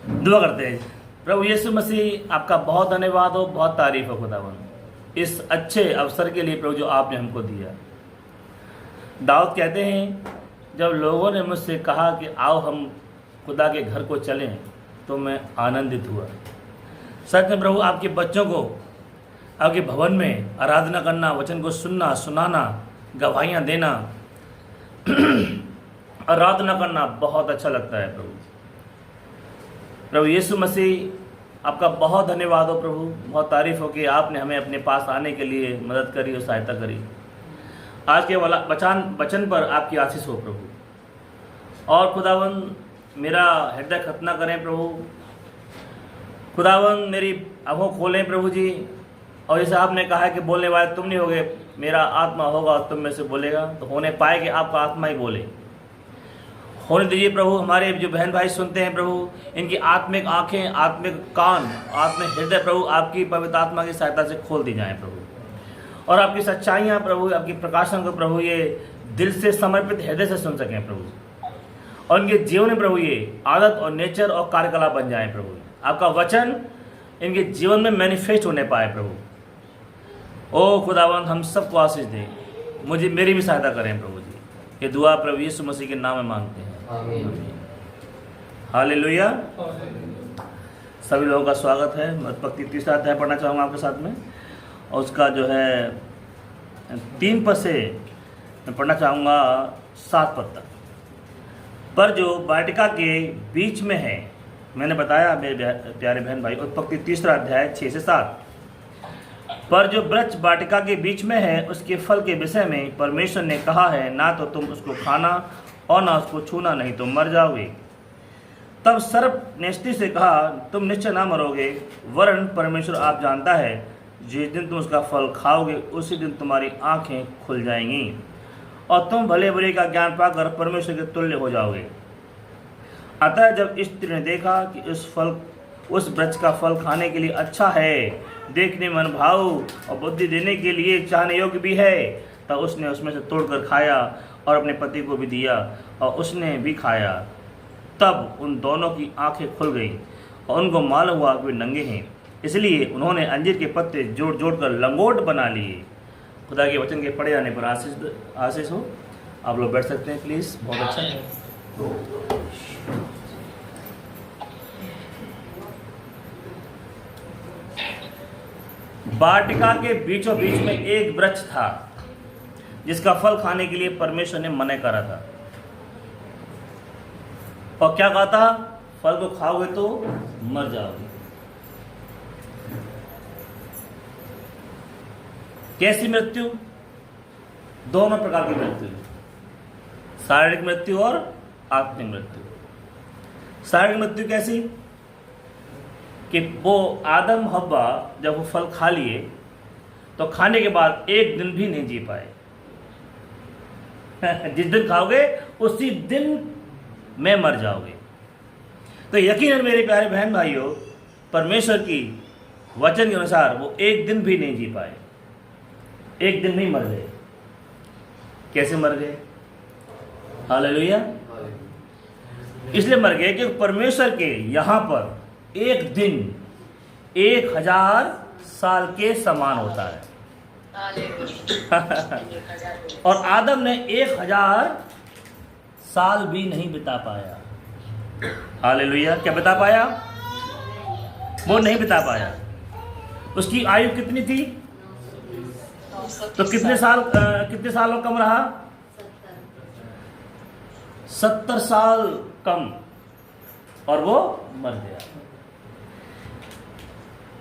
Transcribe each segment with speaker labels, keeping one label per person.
Speaker 1: दुआ करते हैं। प्रभु यीशु मसीह, आपका बहुत धन्यवाद हो, बहुत तारीफ हो खुदावन इस अच्छे अवसर के लिए प्रभु जो आपने हमको दिया। दाऊद कहते हैं, जब लोगों ने मुझसे कहा कि आओ हम खुदा के घर को चलें, तो मैं आनंदित हुआ। सच में प्रभु, आपके बच्चों को आपके भवन में आराधना करना, वचन को सुनना, सुनाना, गवाहियाँ देना, आराधना करना बहुत अच्छा लगता है प्रभु। प्रभु यीशु मसीह, आपका बहुत धन्यवाद हो प्रभु, बहुत तारीफ हो कि आपने हमें अपने पास आने के लिए मदद करी और सहायता करी। आज के वचन पर आपकी आशीष हो प्रभु। और खुदावन, मेरा हृदय खतना करें प्रभु। खुदावन, मेरी आँखों खोलें प्रभु जी। और जैसे आपने कहा है कि बोलने वाले तुम नहीं होगे, मेरा आत्मा होगा और तुम में से बोलेगा, तो होने पाए कि आपका आत्मा ही बोले। होने दीजिए प्रभु। हमारे जो बहन भाई सुनते हैं प्रभु, इनकी आत्मिक आंखें, आत्मिक कान, आत्मिक हृदय प्रभु आपकी पवित्र आत्मा की सहायता से खोल दी जाएं प्रभु। और आपकी सच्चाइयाँ प्रभु, आपकी प्रकाशन को प्रभु ये दिल से समर्पित हृदय से सुन सकें प्रभु। और इनके जीवन में प्रभु ये आदत और नेचर और कार्यकलाप बन जाए प्रभु। आपका वचन इनके जीवन में मैनिफेस्ट होने पाए प्रभु। ओ खुदावन, हम सबको आशीष दें, मेरी भी सहायता करें प्रभु जी। ये दुआ प्रभु यीशु मसीह के नाम में मांगते हैं, आमीन। हालेलुया। सभी लोगों का स्वागत है। मत्ती 3 अध्याय पढ़ना चाहूँगा आपके साथ में, और उसका जो है 3 पद से मैं पढ़ना चाहूँगा 7 पद तक। पर जो वाटिका के बीच में है, मैंने बताया मेरे प्यारे बहन भाई, उत्पत्ति 3 अध्याय 6 से 7। पर जो वृक्ष वाटिका के बीच में है, उसके फल के विषय में परमेश्वर ने कहा है, ना तो तुम उसको खाना और ना उसको छूना, नहीं तो मर जाओगे। तब सर्प ने स्त्री से कहा, तुम निश्चय ना मरोगे, वरन परमेश्वर आप जानता है, जिस दिन तुम उसका फल खाओगे उसी दिन तुम्हारी आंखें खुल जाएंगी और तुम भले बुरे का ज्ञान पाकर परमेश्वर के तुल्य हो जाओगे। अतः जब स्त्री ने देखा कि उस वृक्ष का फल खाने के लिए अच्छा है, देखने में मनभाऊ और बुद्धि देने के लिए चाहने योग्य भी है, तब उसने उसमें से तोड़कर खाया और अपने पति को भी दिया, और उसने भी खाया। तब उन दोनों की आंखें खुल गईं और उनको मालूम हुआ कि वे नंगे हैं। इसलिए उन्होंने अंजीर के पत्ते जोड़ जोड़ कर लंगोट बना लिए। खुदा के वचन के पढ़े जाने पर आशीष हो। आप लोग बैठ सकते हैं प्लीज़, बहुत अच्छा है। वाटिका के बीचों बीच में एक वृक्ष था, जिसका फल खाने के लिए परमेश्वर ने मना करा था। और क्या कहा था? फल को खाओगे तो मर जाओगे। कैसी मृत्यु? दोनों प्रकार की मृत्यु, शारीरिक मृत्यु और आत्मिक मृत्यु। शारीरिक मृत्यु कैसी? कि वो आदम हव्वा जब वो फल खा लिए, तो खाने के बाद एक दिन भी नहीं जी पाए। जिस दिन खाओगे उसी दिन में मर जाओगे। तो यकीनन मेरे प्यारे बहन भाइयों, परमेश्वर की वचन के अनुसार वो एक दिन भी नहीं जी पाए, एक दिन नहीं मर गए। कैसे मर गए? हालेलुया। इसलिए मर गए कि परमेश्वर के यहाँ पर एक दिन 1000 साल के समान होता है। और आदम ने 1000 साल भी नहीं बिता पाया। हालेलुया। क्या बिता पाया? वो नहीं बिता पाया। उसकी आयु कितनी थी? तो कितने सालों कम रहा? 70 साल कम, और वो मर गया।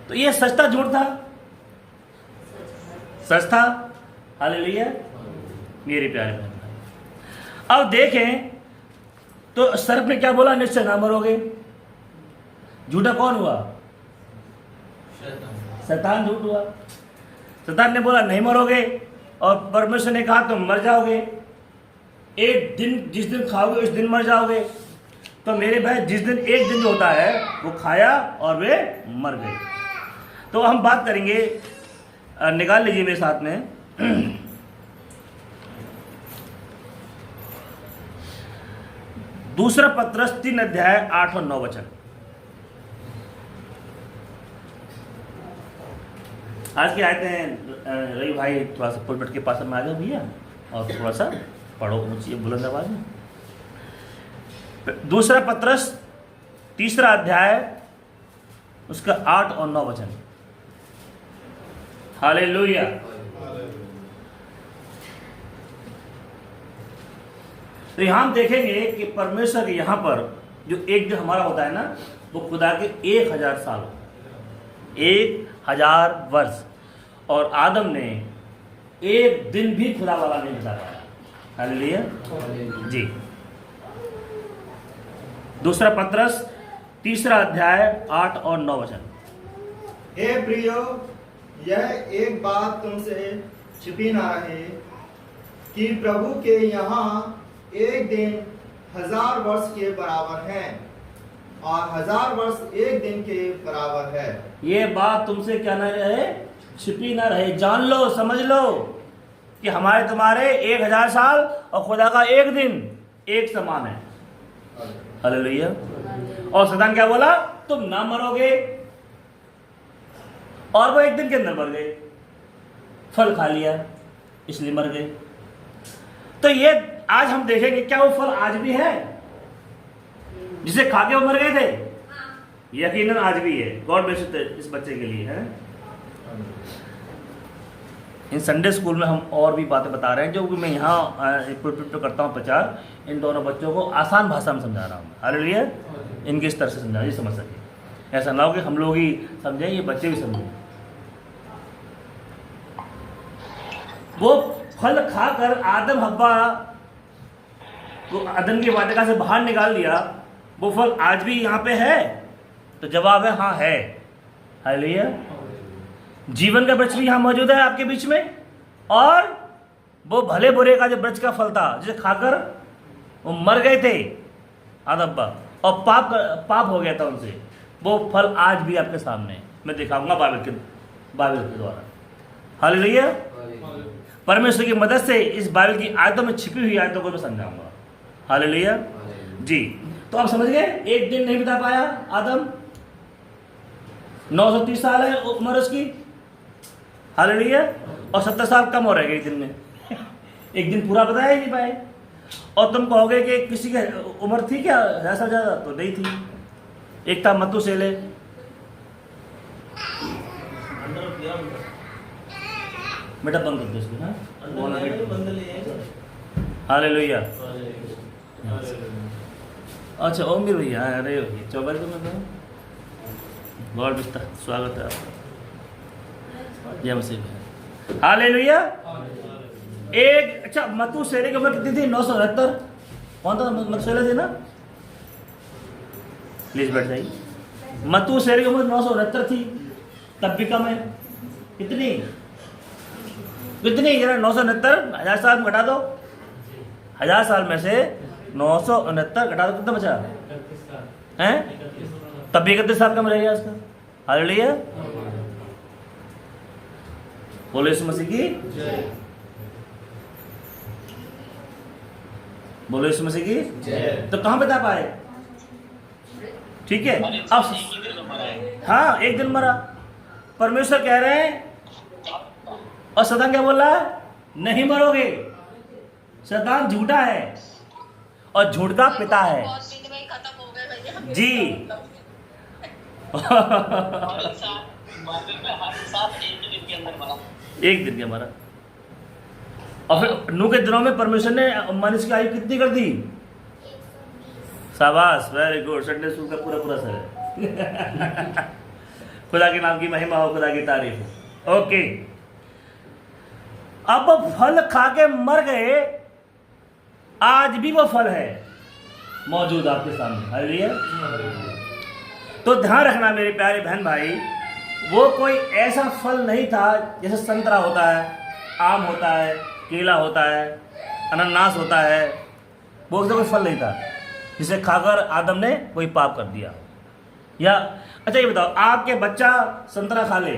Speaker 1: तो ये सच था झूठ था? सच था। हालेलुया मेरे प्यारे बहन भाई। अब देखें तो सर्प ने क्या बोला? निश्चय ना मरोगे। झूठा कौन हुआ? शैतान झूठ हुआ। शैतान ने बोला नहीं मरोगे, और परमेश्वर ने कहा तुम मर जाओगे। एक दिन, जिस दिन खाओगे उस दिन मर जाओगे। तो मेरे भाई, जिस दिन एक दिन जो होता है वो खाया और वे मर गए। तो हम बात करेंगे, निकाल लीजिए मेरे साथ में दूसरा पत्रस 3 अध्याय 8 और 9 वचन। आज की आयतें हैं रवि भाई, थोड़ा सा पुलपट के पास में आ जाओ भैया और थोड़ा सा पढ़ो ऊंची बुलंद आवाज में। दूसरा पत्रस 3 अध्याय उसका 8 और 9 वचन। हालेलुया। तो यहां हम देखेंगे कि परमेश्वर के यहां पर जो एक दिन हमारा होता है ना, वो खुदा के 1000 साल, 1000 वर्ष, और आदम ने एक दिन भी खुदा वाला नहीं बिता पाया। हालेलुया जी। दूसरा पत्रस 3 अध्याय 8 और 9 वचन।
Speaker 2: हे प्रियो, यह एक बात तुमसे छिपी ना रहे कि प्रभु के यहाँ एक दिन 1000 वर्ष के बराबर है और 1000 वर्ष एक दिन के बराबर है।
Speaker 1: ये बात तुमसे क्या ना रहे, छिपी ना रहे, जान लो, समझ लो कि हमारे तुम्हारे 1000 साल और खुदा का एक दिन एक समान है। हालेलुया। और शैतान क्या बोला, तुम ना मरोगे, और वो एक दिन के अंदर मर गए, फल खा लिया इसलिए मर गए। तो ये आज हम देखेंगे क्या वो फल आज भी है जिसे खा के वो मर गए थे? यकीनन आज भी है। गॉड ब्लेस यू इस बच्चे के लिए है। इन संडे स्कूल में हम और भी बातें बता रहे हैं जो मैं यहाँ करता हूँ प्रचार, इन दोनों बच्चों को आसान भाषा में समझा रहा हूँ। हालेलुया। इनके स्तर से समझा, ये समझ सके। ऐसा ना हो कि हम लोग ही समझें, ये बच्चे भी समझें। वो फल खाकर आदम हव्वा को अदन की वाटिका से बाहर निकाल दिया, वो फल आज भी यहाँ पे है? तो जवाब है हाँ है। हालेलुया। जीवन का वृक्ष भी यहाँ मौजूद है आपके बीच में, और वो भले बुरे का जो वृक्ष का फल था जिसे खाकर वो मर गए थे आदम और पाप हो गया था उनसे, वो फल आज भी आपके सामने है। मैं दिखाऊंगा बाइबल के द्वारा। हालेलुया। परमेश्वर की मदद से इस बाइबल की आयतों में छिपी हुई आयतों को मैं समझाऊंगा। हालेलुया जी। तो आप समझ गए, एक दिन नहीं बिता पाया आदम, 930 साल है उम्र उसकी। हालेलुया। और 70 साल कम हो रहे एक दिन में एक दिन पूरा बताया ही नहीं पाए। और तुम कहोगे कि किसी की उम्र थी क्या ऐसा ज्यादा? तो नहीं थी। एक था मतुसेले, बेटा बंद कर दो इसको। हालेलुया। अच्छा ओम भैया, अरे चौबल को मैं गॉड बिस्ता स्वागत है आपका। जय मसीह। हालेलुया। एक अच्छा मतुसेले की उम्र कितनी थी? 969। कौन था मतुसेले थे ना? प्लीज बैठ जाइए। मतुसेले की उम्र 969 थी, तब भी कम है। कितनी कितनी जरा 969 1000 साल में घटा दो। 1000 साल में से 969 घटा दो, कितना बचा हैं? तब भी 31 साल कम रहेगा इसका। हालेलुया। बोलो यीशु मसीह की, बोलो यीशु मसीह की। तो कहां बता पाए? ठीक है। अब हाँ, एक दिन मरा। परमेश्वर कह रहे हैं, और शैतान क्या बोल रहा है? नहीं मरोगे। शैतान झूठा है और झूठ का पिता है जी। एक दिन के मरा। और फिर नूह के दिनों में परमेश्वर ने मनुष्य की आयु कितनी कर दी? शाबाश, वेरी गुड। संडे स्कूल का पूरा सर है खुदा के नाम की महिमा हो, खुदा की तारीफ हो। ओके। अब फल खा के मर गए, आज भी वो फल है मौजूद आपके सामने। हालेलुया। तो ध्यान रखना मेरे प्यारे बहन भाई, वो कोई ऐसा फल नहीं था जैसे संतरा होता है, आम होता है, केला होता है, अनानास होता है। वो कोई फल नहीं था जिसे खाकर आदम ने कोई पाप कर दिया। या अच्छा ये बताओ, आपके बच्चा संतरा खा ले,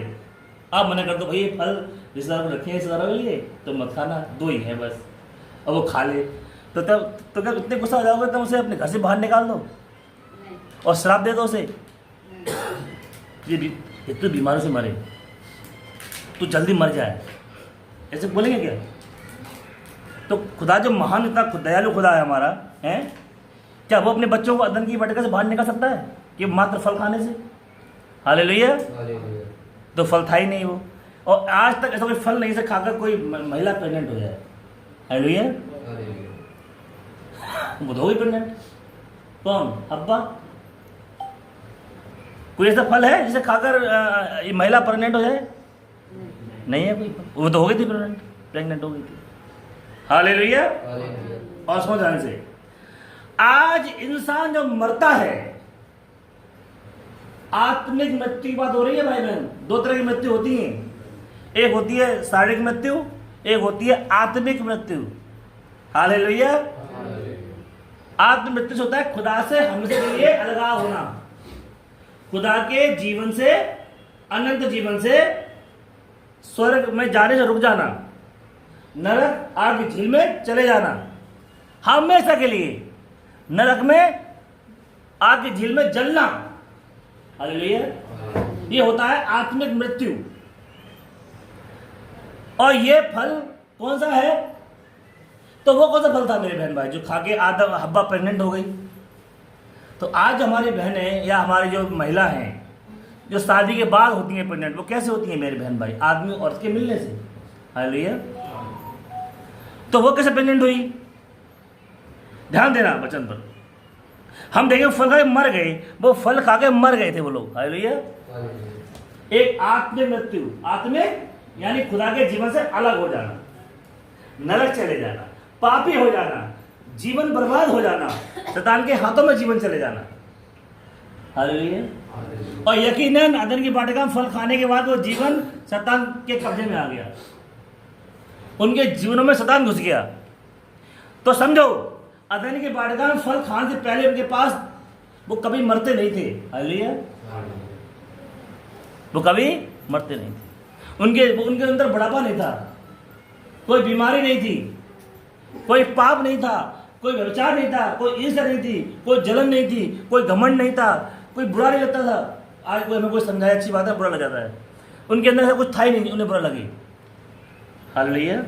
Speaker 1: आप मना कर दो भाई ये फल रिश्तेदार को रखे हैं रिश्तेदारों के लिए तो मत खाना, 2 ही है बस, और वो खा ले, तो तब तो क्या इतने गुस्सा हो जाओगे? तब उसे अपने घर से बाहर निकाल दो और श्राप दे दो उसे, ये तो बीमारी से मरे। तू जल्दी मर जाए, ऐसे बोलेंगे क्या? तो खुदा जो महान इतना दयालु खुदा है हमारा है, क्या वो अपने बच्चों को अदन की वाटिका से बाहर निकाल सकता है कि मात्र फल खाने से? हालेलुया। तो फल था ही नहीं वो, और आज तक ऐसा कोई फल नहीं से खाकर कोई महिला प्रेग्नेंट हो जाए। हालेलुया। वो तो हो गई प्रेग्नेंट। कौन? हब्बा। कोई ऐसा फल है जिसे खाकर ये महिला प्रेग्नेंट हो जाए? नहीं है कोई। वो तो हो गई थी प्रेग्नेंट हो गई थी। हालेलुया। और समझ आने से आज इंसान जब मरता है, आत्मिक मृत्यु की बात हो रही है भाई बहन। दो तरह की मृत्यु होती है, एक होती है शारीरिक मृत्यु, एक होती है आत्मिक मृत्यु। हालेलुया। आत्मिक मृत्यु से होता है खुदा से हमसे के लिए अलगाव होना, खुदा के जीवन से, अनंत जीवन से, स्वर्ग में जाने से रुक जाना, नरक आग की झील में चले जाना हमेशा के लिए, नरक में आग की झील में जलना। हालेलुया। ये होता है आत्मिक मृत्यु। और ये फल कौन सा है? तो वो कौन सा फल था मेरे बहन भाई जो खा के आदम हब्बा प्रेग्नेंट हो गई? तो आज हमारी बहनें या हमारी जो महिला हैं जो शादी के बाद होती हैं प्रेग्नेंट, वो कैसे होती हैं मेरे बहन भाई? आदमी औरत के मिलने से। हालेलुया। तो वो कैसे प्रेग्नेंट हुई? ध्यान देना वचन पर। हम देखें फल खा के मर गए, वो फल खा के मर गए थे वो लोग। हालेलुया। एक आत्मिक मृत्यु, आत्मिक यानी खुदा के जीवन से अलग हो जाना, नरक चले जाना, पापी हो जाना, जीवन बर्बाद हो जाना, शैतान के हाथों में जीवन चले जाना। हालेलुया। और यकीनन अदन की वाटिका में फल खाने के बाद वो जीवन शैतान के कब्जे में आ गया, उनके जीवनों में शैतान घुस गया। तो समझो अदन की वाटिका में फल खाने से पहले उनके पास वो कभी मरते नहीं थे। हालेलुया। वो कभी मरते नहीं थे, उनके अंदर बुढ़ापा नहीं था, कोई बीमारी नहीं थी, कोई पाप नहीं था, कोई व्यभिचार नहीं था, कोई ईर्ष्या नहीं थी, कोई जलन नहीं थी, कोई घमंड नहीं था, कोई बुरा नहीं लगता था। आज कोई हमें कोई समझाए अच्छी बात है, बुरा लग जाता है। उनके अंदर ऐसा कुछ था ही नहीं, उन्हें बुरा लगे। हालेलुया।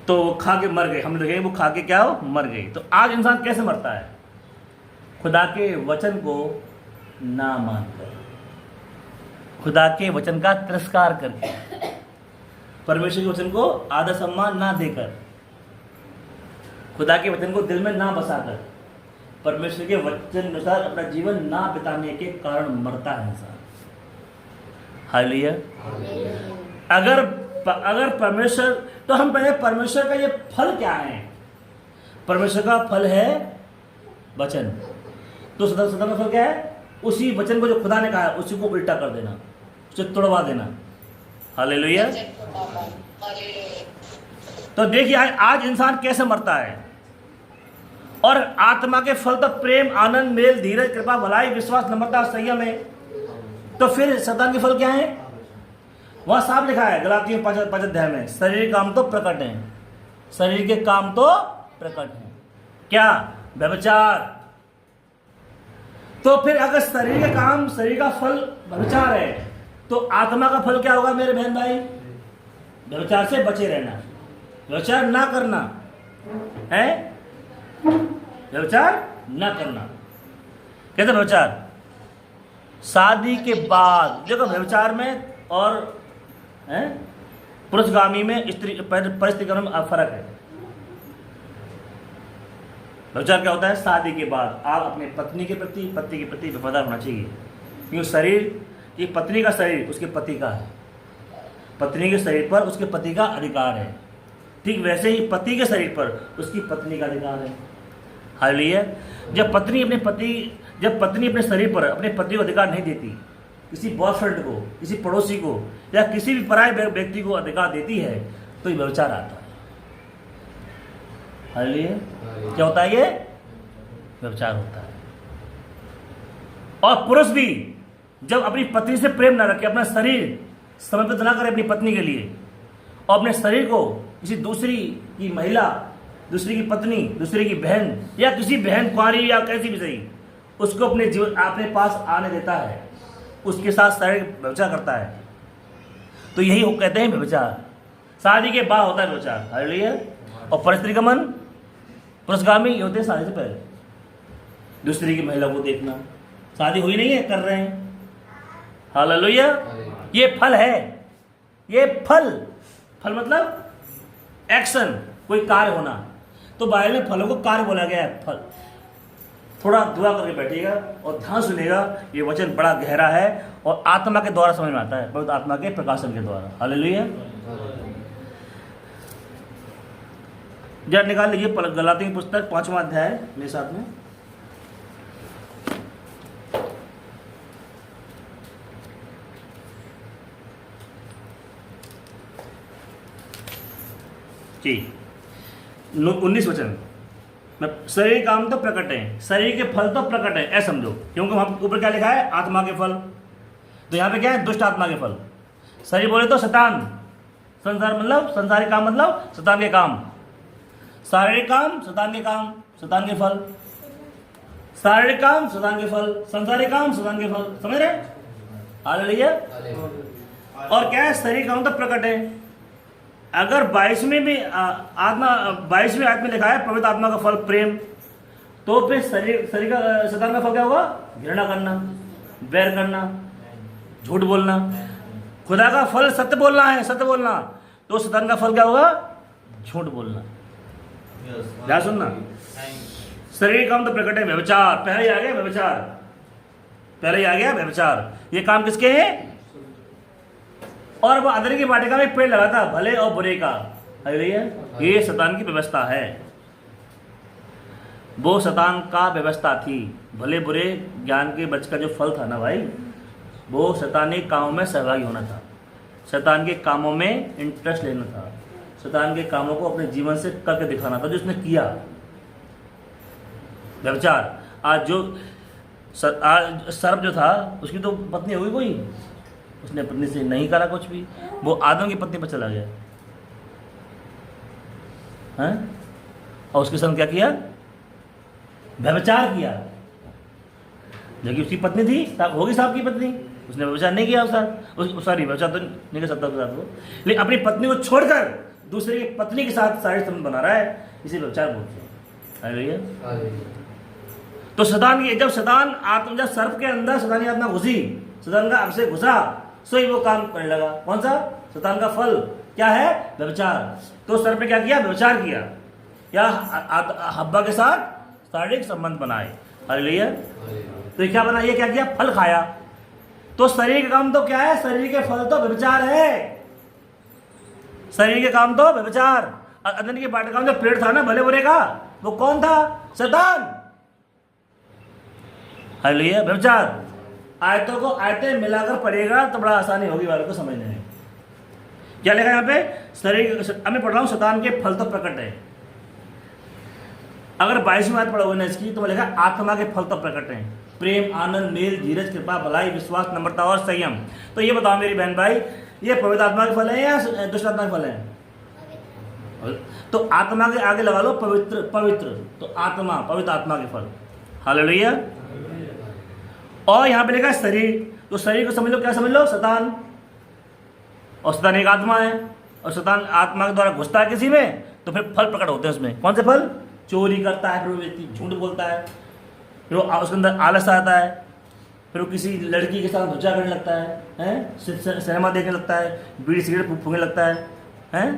Speaker 1: तो वो खा के मर गए, हम लोग वो खा के क्या हो मर गए। तो आज इंसान कैसे मरता है? खुदा के वचन को ना मानकर, खुदा के वचन का तिरस्कार करके, परमेश्वर के वचन को आदर सम्मान ना देकर, खुदा के वचन को दिल में ना बसाकर, परमेश्वर के वचन अनुसार अपना जीवन ना बिताने के कारण मरता है इंसान। हालेलुया। अगर परमेश्वर, तो हम पहले परमेश्वर का ये फल क्या है? परमेश्वर का फल है वचन। तो सदा का फल क्या है? उसी वचन को जो खुदा ने कहा है उसी को उल्टा कर देना, उसे तोड़वा देना। हालेलुया। तो देखिए आज इंसान कैसे मरता है। और आत्मा के फल तो प्रेम, आनंद, मेल, धीरज, कृपा, भलाई, विश्वास, नम्रता, संयम है। तो फिर शैतान के फल क्या है? वहां साफ लिखा है गलातियों 5 अध्याय में, शरीर के काम तो प्रकट हैं, शरीर के काम तो प्रकट हैं। क्या? व्यभिचार। तो फिर अगर शरीर के काम, शरीर का फल व्यभिचार है, तो आत्मा का फल क्या होगा मेरे बहन भाई? व्यभिचार से बचे रहना, व्यभिचार ना करना है, व्यभिचार ना करना। कैसे व्यभिचार? शादी के बाद देखो, व्यभिचार में और पुरुषगामी में स्त्री परिस्थितियों में फर्क है। व्यभिचार क्या होता है? शादी के बाद आप अपने पत्नी के प्रति, पति के प्रति वफादार होना चाहिए, क्योंकि शरीर की पत्नी का शरीर उसके पति का है, पत्नी के शरीर पर उसके पति का अधिकार है। ठीक वैसे ही पति के शरीर पर उसकी पत्नी का अधिकार है। हालेलुया। जब पत्नी अपने शरीर पर अपने पति को अधिकार नहीं देती, किसी बॉयफ्रेंड को, किसी पड़ोसी को या किसी भी पराये व्यक्ति को अधिकार देती है, तो ये व्यभिचार आता है। हालेलुया। क्या होता है? ये व्यभिचार होता है। और पुरुष भी जब अपनी पत्नी से प्रेम न रखे, अपना शरीर समर्पित ना करे अपनी पत्नी के लिए, और अपने शरीर को किसी दूसरी की महिला, दूसरी की पत्नी, दूसरी की बहन या किसी बहन कुंवारी या कैसी भी सही, उसको अपने पास आने देता है, उसके साथ शारीरिक व्यभिचार करता है, तो यही वो कहते हैं व्यभिचार। शादी के बाद होता है व्यभिचार, हालेलुया। और परस्त्री का मन, पुरुषगामी, ये होते हैं शादी से पहले दूसरी की महिला को देखना। शादी हुई नहीं है, कर रहे हैं, हालेलुया। ये फल है, ये फल मतलब एक्शन, कोई कार्य होना। तो बाइबल में फलों को कार्य बोला गया है, फल। थोड़ा दुआ करके बैठिएगा और ध्यान सुनिएगा, ये वचन बड़ा गहरा है और आत्मा के द्वारा समझ में आता है, पवित्र आत्मा के प्रकाशन के द्वारा, हालेलुया। जरा निकाल लीजिए गलातियों की पुस्तक 5वां अध्याय मेरे साथ में। जी 19 वचन में, शरीर काम तो प्रकट है, शरीर के फल तो प्रकट है, ऐसा समझो। क्योंकि वहां ऊपर क्या लिखा है, आत्मा के फल। तो यहाँ पे क्या है, दुष्ट आत्मा के फल। शरीर बोले तो शैतान, संसार मतलब संसारिक काम, मतलब शैतान के काम। शारीरिक काम शैतान के काम, शैतान के फल। शारीरिक काम शैतान के फल, संसारिक काम शैतान के फल। समझ रहे, हालेलुया। और क्या है, शरीर काम तो प्रकट है। अगर 22वें में आत्मा 22वें आयत में लिखा है पवित्र आत्मा का फल प्रेम, तो फिर शरीर का शैतान का फल क्या होगा, घृणा करना, बैर करना, झूठ बोलना। खुदा का फल सत्य बोलना है, सत्य बोलना। तो शैतान का फल क्या होगा, झूठ बोलना। ध्यान सुनना, शरीर काम तो प्रकट है, व्यभिचार। पहले ही आ गया व्यभिचार, पहले ही आ गया व्यभिचार। ये काम किसके हैं, और वो अदन की वाटिका में पेड़ लगा था भले और बुरे का, हालेलुया। ये शैतान की व्यवस्था है, वो शैतान का व्यवस्था थी। भले बुरे ज्ञान के वृक्ष का जो फल था ना भाई, वो शैतानी कामों में सहभागी होना था, शैतान के कामों में इंटरेस्ट लेना था, शैतान के कामों को अपने जीवन से करके दिखाना था, जो उसने किया व्यभिचार। आज सर्प जो था, उसकी तो पत्नी हुई कोई, उसने पत्नी से नहीं करा कुछ भी, वो आदम की पत्नी पर चला गया है, और उसके संग क्या किया, व्यभिचार किया। जबकि उसकी पत्नी थी, होगी साहब की पत्नी, उसने व्यभिचार नहीं किया सॉरी व्यभिचार तो नहीं कर सकता उसके साथ वो, लेकिन अपनी पत्नी को छोड़कर दूसरे की पत्नी के साथ शारीरिक संबंध बना रहा है, इसे व्यभिचार बोलते हैं, हालेलुया। तो शैतान की, जब सर्प के अंदर शैतानी आत्मा घुसी, शैतान का आपसे घुसा, सो ही वो काम करने लगा। कौन सा, शैतान का फल क्या है, व्यभिचार। तो सर्प ने क्या किया, व्यभिचार किया, क्या हव्वा के साथ शारीरिक संबंध बनाए, हालेलुया। तो ये क्या बना, ये क्या किया, फल खाया। तो शरीर का काम तो क्या है, शरीर के फल तो व्यभिचार है, शरीर के काम तो व्यभिचार। अदन की वाटिका में जो पेड़ था ना भले बुरे का, वो कौन था, शैतान, हालेलुया, व्यभिचार। आयतों को आयतें मिलाकर पढ़ेगा तो बड़ा आसानी होगी वालों को समझने में। क्या लिखा यहाँ पे, शरीर, अब मैं पढ़ रहा हूँ, शैतान के फल तो प्रकट है। अगर 22वीं आयत पढ़ोगे ना इसकी, तो लिखा आत्मा के फल तो प्रकट है, प्रेम, आनंद, मेल, धीरज, कृपा, भलाई, विश्वास, नम्रता और संयम। तो ये बताओ मेरी बहन भाई, ये पवित्र आत्मा के फल है या दुष्ट आत्मा के फल है? तो आत्मा के आगे लगा लो पवित्र, तो आत्मा, पवित्र आत्मा के फल, हालेलुया। और यहाँ पे लिखा है शरीर, तो शरीर को समझ लो, क्या समझ लो, शैतान। और शैतान एक आत्मा है, और शैतान आत्मा के द्वारा घुसता है किसी में, तो फिर फल प्रकट होते हैं उसमें। कौन से फल, चोरी करता है, फिर वो व्यक्ति झूठ बोलता है, फिर वो उसके अंदर आलस आता है, फिर वो किसी लड़की के साथ धोखा करने लगता है, सिनेमा देखने लगता है, बीड़ी सिगरेट फूंकने लगता है।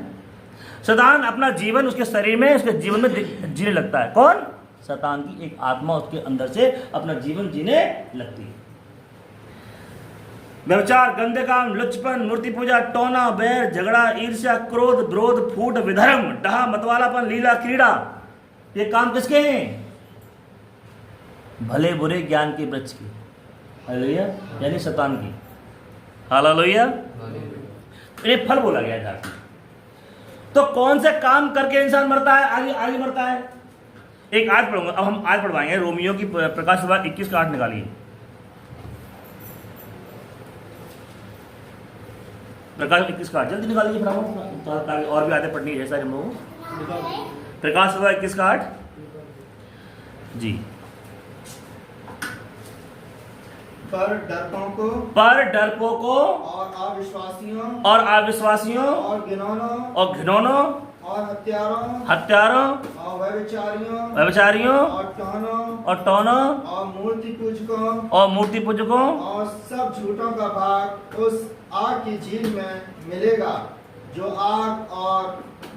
Speaker 1: शैतान अपना जीवन उसके शरीर में, उसके जीवन में जीने लगता है। कौन, शैतान की एक आत्मा उसके अंदर से अपना जीवन जीने लगती है। व्यभिचार, गंदे काम, लुच्चपन, मूर्ति पूजा, टोना, बैर, झगड़ा, ईर्ष्या, क्रोध, विरोध, फूट, विधर्म, डहा, मतवालापन, लीला, क्रीड़ा, ये काम किसके हैं, भले बुरे ज्ञान के वृक्ष की, हालेलुया, यानी शैतान की, हालेलुया। ये फल बोला गया जाके। तो कौन से काम करके इंसान मरता है, आगे मरता है। एक आज पढ़ूंगा, अब हम आज पढ़वाएंगे रोमियो की प्रकाश सभा 21 का 8 निकालिए। प्रकाश 21 का 8 जल्दी निकालिए फटाफट, और भी आते पढ़नी है सारे हम लोगों को। प्रकाश सभा 21 का 8 जी,
Speaker 2: पर डरपोकों
Speaker 1: पर डरपोकों
Speaker 2: और अविश्वासियों
Speaker 1: और अविश्वासियों
Speaker 2: और
Speaker 1: घिनौनों
Speaker 2: और
Speaker 1: हत्यारों
Speaker 2: और
Speaker 1: व्यभिचारियों और टोनों
Speaker 2: और
Speaker 1: मूर्ति पूजकों
Speaker 2: और सब झूठों का भाग उस आग की झील में मिलेगा जो आग और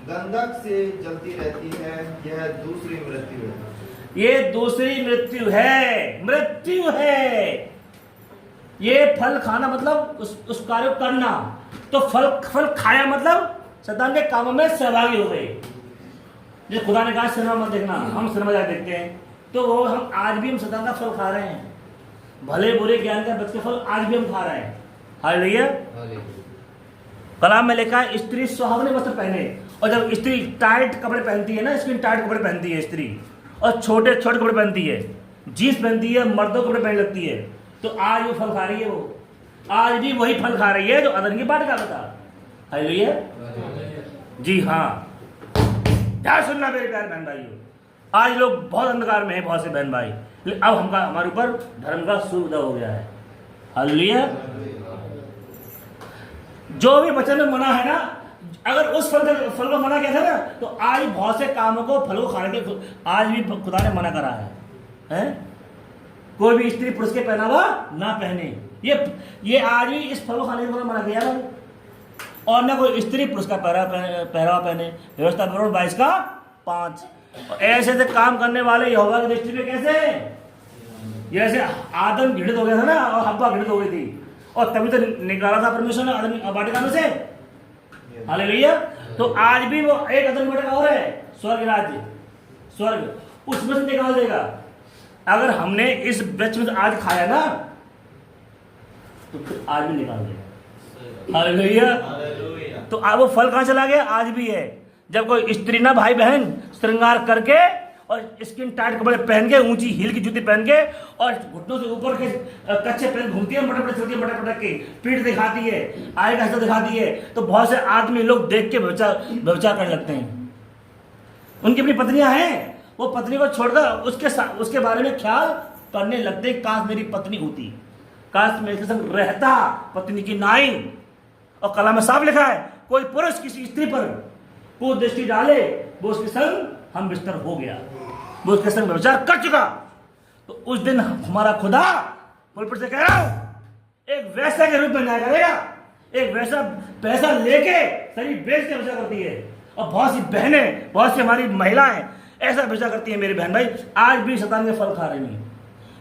Speaker 2: गंधक से जलती रहती है। यह दूसरी मृत्यु है।
Speaker 1: ये दूसरी मृत्यु है। ये फल खाना मतलब उस कार्य को करना। तो फल खाया मतलब शैतान के कामों में सहभागी हो गए। जो खुदा ने कहा सिनेमा मत देखना, हम सिनेमा जाकर देखते हैं, तो वो आज भी हम शैतान का फल खा रहे हैं। भले बुरे ज्ञान का वृक्ष का फल आज भी हम खा रहे हैं। हालेलुया। कलाम में लिखा है स्त्री सुहावने वस्त्र पहने। और जब स्त्री टाइट कपड़े पहनती है ना, स्किन टाइट कपड़े पहनती है स्त्री, और छोटे छोटे कपड़े पहनती है, जीन्स पहनती है, मर्दों कपड़े पहन लगती है, तो आज वो फल खा रही है। वो आज भी वही फल खा रही है जो अदन की बाट का था। हालेलुया। जी हाँ, क्या सुनना मेरे प्यारे बहन भाइयों। आज लोग बहुत अंधकार में है, बहुत से बहन भाई, लेकिन अब हमारे ऊपर धर्म का सूर्य उदय हो गया है। हालेलुया। जो भी वचन में मना है ना, अगर उस फल को मना किया था ना, तो आज बहुत से कामों को फलों को खाने के आज भी खुदा ने मना करा है? कोई भी स्त्री पुरुष के पहनावा ना पहने। ये आज भी इस फल को खाने को मना किया है। और ना कोई स्त्री पुरुष का पहरावा पहने। व्यवस्था 22:5। ऐसे ऐसे काम करने वाले यहोवा की दृष्टि में कैसे हैं? जैसे आदम घृणित हो गया था ना, और हव्वा घृणित हो गई थी, और तभी तो निकाला था परमेश्वर ने आदम वाटिका में से। हालेलुया। तो आज भी वो एक अदन वाटिका और है, स्वर्ग राज्य, स्वर्ग, उसमें से निकाल देगा। अगर हमने इस वृक्ष में आज खाया ना, तो फिर आज भी निकाल देगा। हालेलुया। तो वो फल कहां चला गया? आज भी है। जब कोई स्त्री ना भाई बहन श्रृंगार करके और स्किन टाइट कपड़े पहन के, ऊंची हील की जूती पहन के, और घुटनों से ऊपर के कच्चे पहन घूमती है, मटक चलती है, मटक की पीठ दिखाती है, आय का हिस्सा दिखाती है, तो बहुत से आदमी लोग देख के व्यभिचार करने लगते हैं। उनकी अपनी पत्नियां हैं, वो पत्नी को छोड़कर उसके बारे में ख्याल करने लगते, काश मेरी पत्नी होती, काश मेरे संग रहता, पत्नी की नाई। और कला में साफ लिखा है, कोई पुरुष किसी स्त्री पर को दृष्टि डाले, वो उसके संग हम बिस्तर हो गया, वो उसके संग व्यभिचार कर चुका। तो उस दिन हमारा खुदा पुलपिट से कह रहा हूं, एक वैसा के रूप में न्याय करेगा। एक वैसा पैसा लेके शरीर बेच के व्यभिचार करती है। और बहुत सी बहनें, बहुत सी हमारी महिलाएं ऐसा व्यभिचार करती है। मेरे बहन भाई, आज भी शैतान के फल खा रही हैं।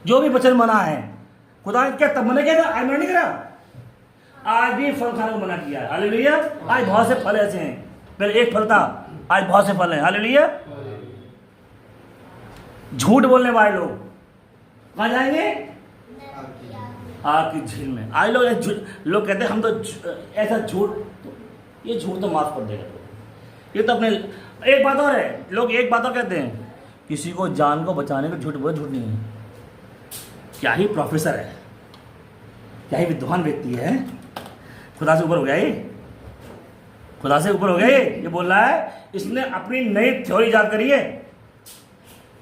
Speaker 1: जो भी वचन मना है, खुदा ने क्या तब मना किया था? आज मना नहीं करा, आज भी फल खाने को मना किया है। हालेलुया। आज बहुत से फल ऐसे हैं, पहले एक फल था, आज बहुत से फल हैं। हालेलुया। झूठ बोलने वाले लोग कहां जाएंगे? आग की झील में। आज लोग कहते हैं हम तो ऐसा झूठ, ये झूठ तो माफ कर देगा। ये तो अपने एक बात और है, लोग एक बात और कहते हैं, किसी को जान को बचाने को झूठ बोले, झूठ नहीं है। क्या ही प्रोफेसर है, क्या ही विद्वान व्यक्ति है, खुदा से ऊपर हो गया ये, खुदा से ऊपर हो गया ये बोल रहा है। इसने अपनी नई थ्योरी ईजाद करी है,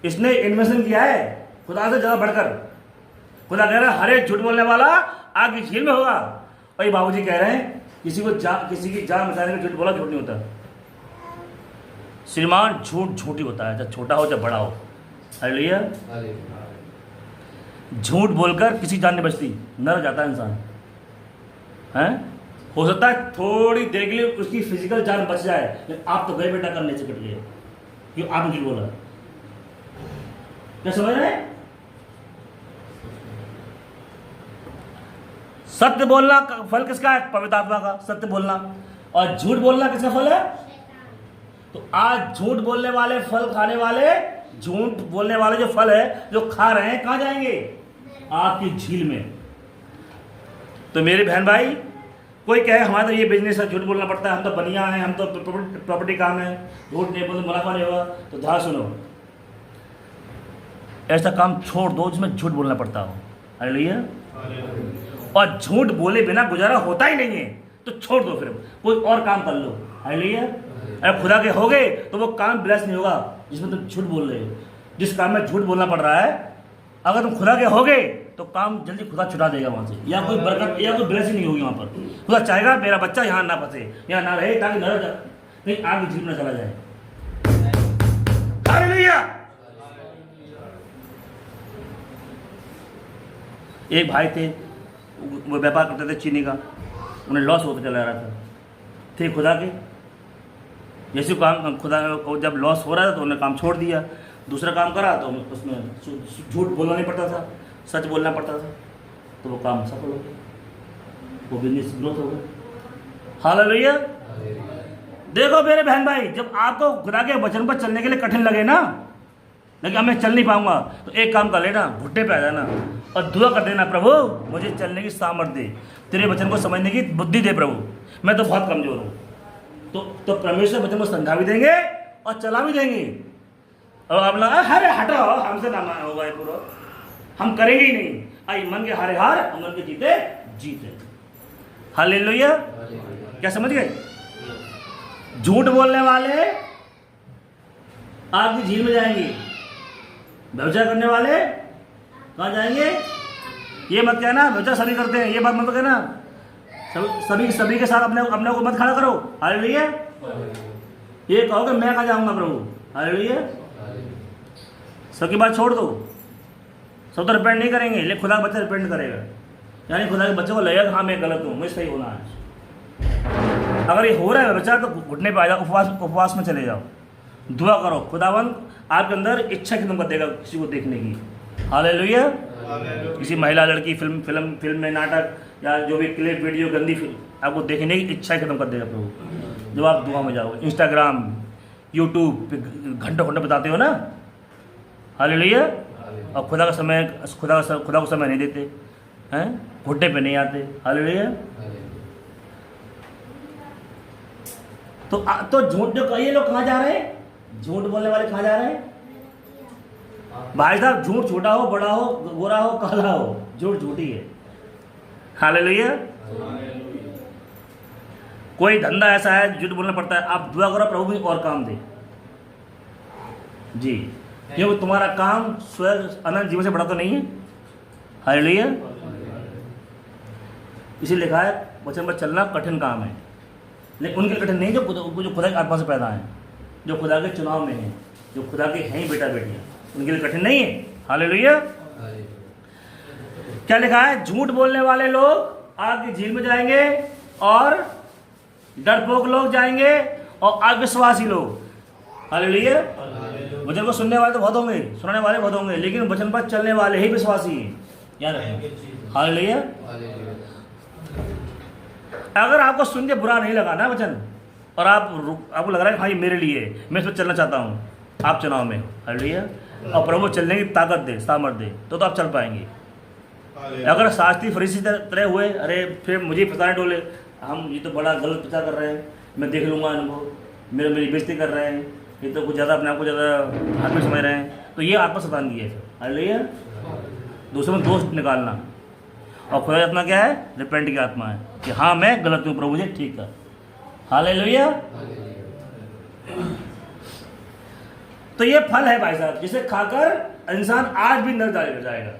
Speaker 1: इसने इन्वेंशन किया है खुदा से ज्यादा बढ़कर। खुदा कह रहा है हर एक झूठ बोलने वाला आग की झील में होगा। और ये बाबूजी कह रहे हैं किसी की जान बचाने में झूठ बोला झूठ नहीं होता। श्रीमान, झूठ झूठ ही होता है, चाहे छोटा हो चाहे बड़ा हो। हालेलुया। झूठ बोलकर किसी जान नहीं बचती, नर जाता है इंसान। हैं? हो सकता है थोड़ी देर के लिए उसकी फिजिकल जान बच जाए, लेकिन आप तो गए बेटा करने से कट गए, क्यों? आपने झूठ बोला। क्या समझ रहे हैं? सत्य बोलना का फल किसका है? पवित्र आत्मा का, सत्य बोलना। और झूठ बोलना किसका फल है? तो आज झूठ बोलने वाले, फल खाने वाले, झूठ बोलने वाले जो फल है जो खा रहे हैं, कहां जाएंगे? आग की झील में। तो मेरे बहन भाई, कोई कहे हमारा तो ये बिजनेस है, झूठ बोलना पड़ता है, हम तो बनिया हैं, हम तो प्रॉपर्टी काम है, झूठ नहीं बोलते मुनाफा नहीं होगा, तो ध्यान सुनो, ऐसा काम छोड़ दो जिसमें झूठ बोलना पड़ता हो। हालेलुया। और झूठ बोले बिना गुजारा होता ही नहीं है, तो छोड़ दो, फिर कोई और काम कर लो। हालेलुया। अगर खुदा के हो गए तो वो काम ब्लेस नहीं होगा जिसमें तुम झूठ बोल रहे हो। जिस काम में झूठ बोलना पड़ रहा है, अगर तुम खुदा के हो गए तो काम जल्दी खुदा छुटा देगा वहाँ से, या कोई बरकत या कोई ब्लेसिंग नहीं होगी वहाँ पर। खुदा चाहेगा मेरा बच्चा यहाँ ना फंसे, यहाँ ना रहे, ताकि न कहीं आगे जीवन में चला जाए। हालेलुया। एक भाई थे, वो व्यापार करते थे चीनी का, उन्हें लॉस होता चला रहा था, थे खुदा के। जैसे काम खुदा को जब लॉस हो रहा था तो उन्होंने काम छोड़ दिया, दूसरा काम करा तो उसमें झूठ बोलना नहीं पड़ता था, सच बोलना पड़ता था, तो वो काम सफल हो गया, वो बिजनेस ग्रोथ हो गया। हालेलुया। देखो मेरे बहन भाई, जब आपको खुदा के वचन पर चलने के लिए कठिन लगे ना, लेकिन मैं चल नहीं पाऊंगा, तो एक काम कर लेना, घुटने पे आ जाना और दुआ कर देना, प्रभु मुझे चलने की सामर्थ्य दे, तेरे वचन को समझने की बुद्धि दे प्रभु, मैं तो बहुत कमजोर हूँ। तो परमेश्वर वचन को समझा भी देंगे और चला भी देंगे। और आप लगा अरे हटाओ, हमसे ना होगा ये पूरा, हम करेंगे ही नहीं, आई मन के हारे हार, मन के जीते जीते। हालेलुया। क्या समझ गए? झूठ बोलने वाले आग की झील में जाएंगे, व्यवसाय करने वाले कहाँ जाएंगे? ये मत कहना व्यवसाय सभी करते हैं, ये बात मत कहना, सभी के साथ अपने को मत खड़ा करो। हालेलुया। ये कहो कि मैं कहाँ जाऊंगा प्रभु। हालेलुया। सबकी बात छोड़ दो, सब तो रिपेंट नहीं करेंगे, लेकिन खुदा का बच्चा रिपेंट करेगा, यानी खुदा के बच्चे को लगेगा हाँ मैं गलत हूँ, मुझे सही होना है। अगर ये हो रहा है बच्चा तो घुटने पे आ जाओ, उपवास में चले जाओ, दुआ करो, खुदावंत आपके अंदर इच्छा खत्म कर देगा किसी को देखने की। हालेलुया। किसी महिला लड़की फिल्म में, नाटक या जो भी क्लिप वीडियो गंदी आपको देखने की इच्छा खत्म कर देगा प्रभु, जब आप दुआ में जाओगे। इंस्टाग्राम यूट्यूब पे घंटों बताते हो ना। हालेलुया। और खुदा को समय नहीं देते हैं, घुटने पे नहीं आते। हालेलुया। तो झूठ जो ये लोग कहाँ जा रहे हैं? झूठ बोलने वाले कहाँ जा रहे हैं? भाई साहब, झूठ छोटा हो बड़ा हो गोरा हो काला हो, झूठ झूठी है। हालेलुया। कोई धंधा ऐसा है झूठ बोलना पड़ता है, आप दुआ करो प्रभु मुझे और काम दे जी, क्योंकि तुम्हारा काम स्वयं अनंत जीवन से बड़ा तो नहीं है। हालेलुया। इसी लिखा है वचन पर चलना कठिन काम है, लेकिन उनके कठिन नहीं जो खुदा की आत्मा से पैदा है, जो खुदा के चुनाव में है, जो खुदा के हैं ही बेटा बेटियां, उनके लिए कठिन नहीं है। हालेलुया। क्या लिखा है? झूठ बोलने वाले लोग आग की झील में जाएंगे, और डरपोक लोग जाएंगे, और अविश्वासी लोग। हालेलुया। वचन को सुनने वाले तो बहुत होंगे, सुनाने वाले बहुत होंगे, लेकिन वचन पर चलने वाले ही विश्वासी हैं। याद रखें। हालेलुया। अगर आपको सुन के बुरा नहीं लगा ना वचन, और आपको लग रहा है भाई मेरे लिए, मैं इस पर चलना चाहता हूँ, आप चुनाव में। हालेलुया। और प्रभु चलने की ताकत दे, सामर्थ्य दे, तो आप चल पाएंगे। अगर शास्त्री फरीसी तरह हुए, अरे फिर मुझे फसाने डोले, हम ये तो बड़ा गलत प्रचार कर रहे हैं, मैं देख लूँगा इनको, मेरी बेइज्जती कर रहे हैं, ये तो कुछ ज़्यादा अपने आप को ज़्यादा हाथ में समझ रहे हैं, तो ये आत्मा शैतान की है। हालेलुया। दूसरों में दोष निकालना, और खुदा की आत्मा क्या है? रिपेंट की आत्मा है कि हाँ मैं गलत हूँ, प्रभु जी ठीक कर। हालेलुया। तो ये फल है भाई साहब, जिसे खाकर इंसान आज भी नर जाएगा।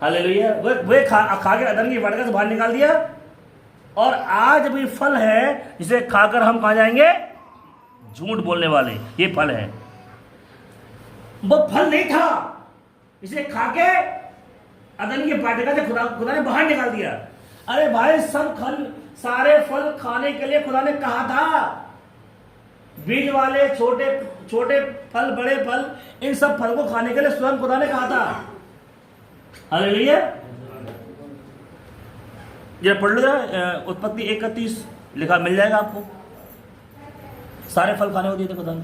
Speaker 1: हालेलुया। वे खा के अदन की वाटिका से बाहर निकाल दिया, और आज भी फल है जिसे खाकर हम कहाँ जाएंगे? झूठ बोलने वाले, ये फल है। वो फल नहीं था, इसे खा के अदन की वाटिका से खुदा ने बाहर निकाल दिया। अरे भाई, सारे फल खाने के लिए खुदा ने कहा था, बीज वाले छोटे फल, बड़े फल, इन सब फल को खाने के लिए स्वयं खुदा ने कहा था। हालेलुया। ये पढ़ लो जरा, उत्पत्ति 31 लिखा मिल जाएगा आपको। सारे फल खाने को दिए थे खुदा ने,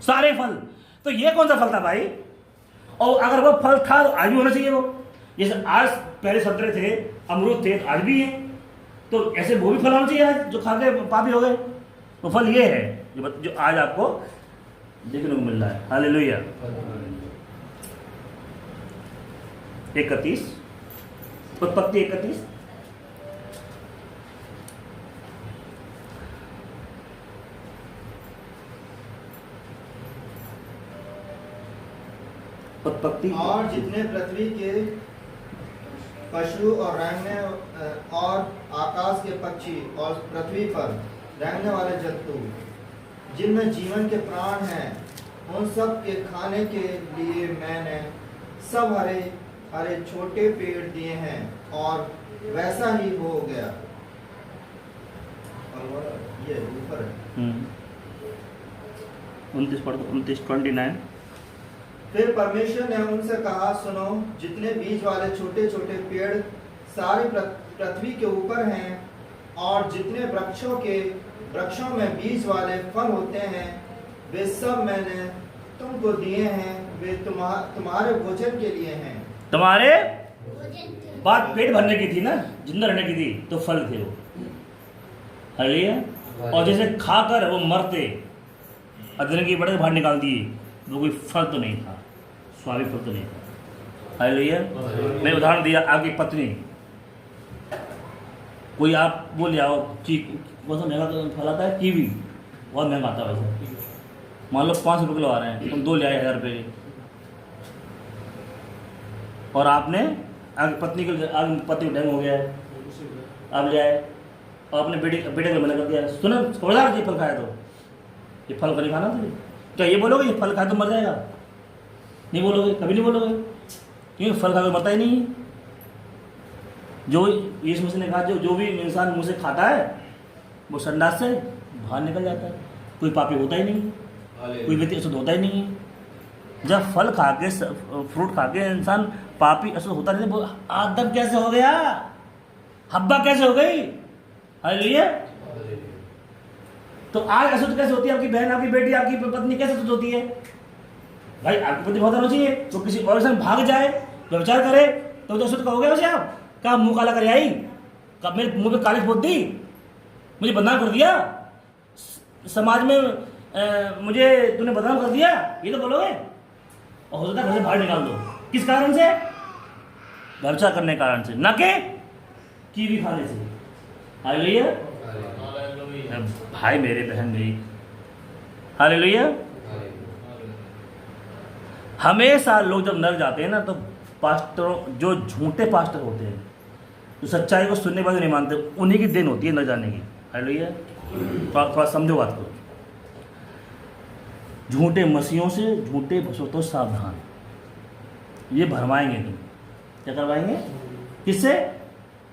Speaker 1: सारे फल। तो ये कौन सा फल था भाई? और अगर वो फल था तो आज भी होना चाहिए वो। जैसे आज पहले संतरे थे, अमरूद थे, तो आज भी है, तो ऐसे वो भी फल होना चाहिए आज, जो खा के पापी हो गए। वो फल ये है जो आज आपको देखने को मिल रहा है। हालेलुया। 31 उत्पत्ति 31 उत्पत्ति।
Speaker 2: और जितने पृथ्वी के पशु और रेंगने और आकाश के पक्षी और पृथ्वी पर रेंगने वाले जंतु जिनमें जीवन के प्राण हैं, उन सब के खाने के लिए मैंने सब हरे हरे छोटे पेड़ दिए हैं, और वैसा ही हो गया। और ये ऊपर है
Speaker 1: 29
Speaker 2: फिर परमेश्वर ने उनसे कहा, सुनो, जितने बीज वाले छोटे छोटे पेड़ सारी पृथ्वी के ऊपर हैं, और जितने वृक्षों में बीज वाले फल होते हैं, वे सब मैंने तुमको दिए हैं। वे तुम्हारे भोजन के लिए हैं।
Speaker 1: तुम्हारे बात पेट भरने की थी ना, जिंदा रहने की थी, तो फल थे वो। हालेलुया। और जैसे खाकर वो मरते, अदरक की बड़े बाहर निकाल दिए, वो कोई फल तो नहीं था, स्वाभाविक फल तो नहीं था। हालेलुया। मैं उदाहरण दिया, आपकी पत्नी, कोई आप वो ले आओ, कौन सा महंगा फल आता है, कीवी, बहुत महंगा आता है वैसे, मान लो 5 रुपये किलो आ रहे हैं, तुम 2 ले आए 1000 रुपये के, और आपने आगे पत्नी को डेंग हो गया है, आप ले आए और अपने बेटे को मना कर दिया, सुना खबरदार ये फल खाया तो ये फल का नहीं खाना तुझे। क्या ये बोलोगे ये फल खाए तो मर जाएगा? नहीं बोलोगे, कभी नहीं बोलोगे, क्योंकि फल खा कर मरता ही नहीं है। जो यीशु मसीह ने कहा, जो भी इंसान मुँह से खाता है वो संडास से बाहर निकल जाता है। कोई पापी होता ही नहीं, कोई व्यक्ति अशुद्ध होता ही नहीं है। जब फल खा के, फ्रूट खा के इंसान पापी अशुद्ध होता नहीं, वो आदम कैसे हो गया, हब्बा कैसे हो गई? हालेलुया। तो आज अशुद्ध कैसे होती है आपकी बहन, आपकी बेटी, आपकी पत्नी कैसे अशुद्ध होती है? भाई आपकी पत्नी बहुत होना चाहिए, तो किसी और इंसान भाग जाए, व्यभिचार करे, तो अशुद्ध कहोगे उसे आप? कहा मुंह काला कर आई, कब मेरे मुंह पे कालिख पोत दी, मुझे बदनाम कर दिया, समाज में मुझे तूने बदनाम कर दिया, ये तो बोलोगे? और हो सकता है घर से बाहर निकाल दो। किस कारण से? व्यभिचार करने के कारण से, न कि कीवी खाने से। हालेलुया। भाई मेरे, बहन मेरी, हालेलुया। हमेशा लोग जब नर जाते हैं ना, तो पास्टरों, जो झूठे पास्टर होते हैं, जो सच्चाई को सुनने वाले नहीं मानते, उन्हीं की देन होती है नर जाने की। हालेलुया। थोड़ा समझो बात को। झूठे मसीहों से, झूठे भसों से सावधान। ये भरमाएंगे तुम, क्या करवाएंगे? किससे?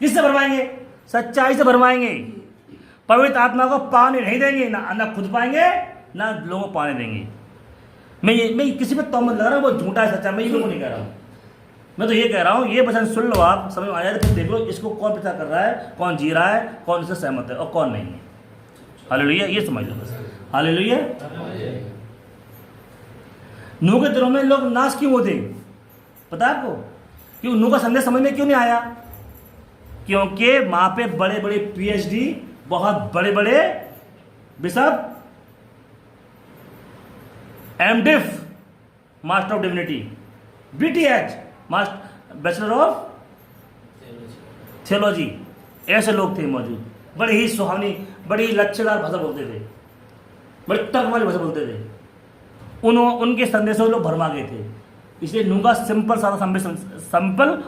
Speaker 1: किससे भरमाएंगे? सच्चाई से भरमाएंगे। पवित्र आत्मा को पाने नहीं देंगे, ना खुद पाएंगे, ना लोगों को पाने देंगे। मैं किसी पे तोहमत लगा रहा हूँ, वो झूठा है सच्चा, मैं ये नहीं कह रहा हूँ। मैं तो ये कह रहा हूँ, ये वचन सुन लो, आप समझ में आ जाए, फिर देख लो इसको कौन प्रचार कर रहा है, कौन जी रहा है, कौन इससे सहमत है और कौन नहीं है। हालेलुया। ये समझ लो बस। हालेलुया। नूह के दिनों में लोग नाश क्यों होते, पता है आपको? क्यों? नूह का संदेश समझ में क्यों नहीं आया? क्योंकि वहां पे बड़े बड़े PhD, बहुत बड़े बड़े bishop, MDiv, master of divinity, BTH, bachelor of theology, ऐसे लोग थे मौजूद। बड़ी ही सुहावनी, बड़ी लच्छेदार भाषा बोलते थे, बड़ी तर्क वाली भाषा बोलते थे। उनके संदेशों लोग भरमा गए थे। इसलिए नूह का सिंपल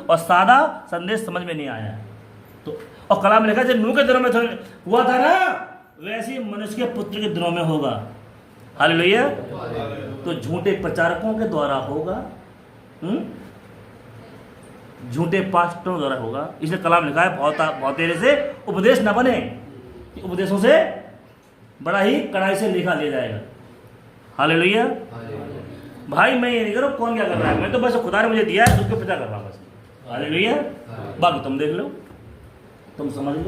Speaker 1: और सादा संदेश समझ में नहीं आया। तो और कलाम में लिखा, जब नूह के दिनों में हुआ था ना, वैसे ही मनुष्य के पुत्र के दिनों में होगा। हालेलुया। तो झूठे प्रचारकों के द्वारा होगा, झूठे पास्टरों द्वारा होगा। इसलिए कलाम लिखा है, बहुत तेरे से उपदेश न बने, उपदेशों से बड़ा ही कड़ाई से लिखा ले जाएगा। हालेलुया। भाई मैं ये नहीं कर रहा कौन क्या कर रहा है, मैं तो बस खुदा ने मुझे दिया है, उसके प्रचार कर रहा हूं बस। हालेलुया। बाकी तुम देख लो, तुम समझ लो।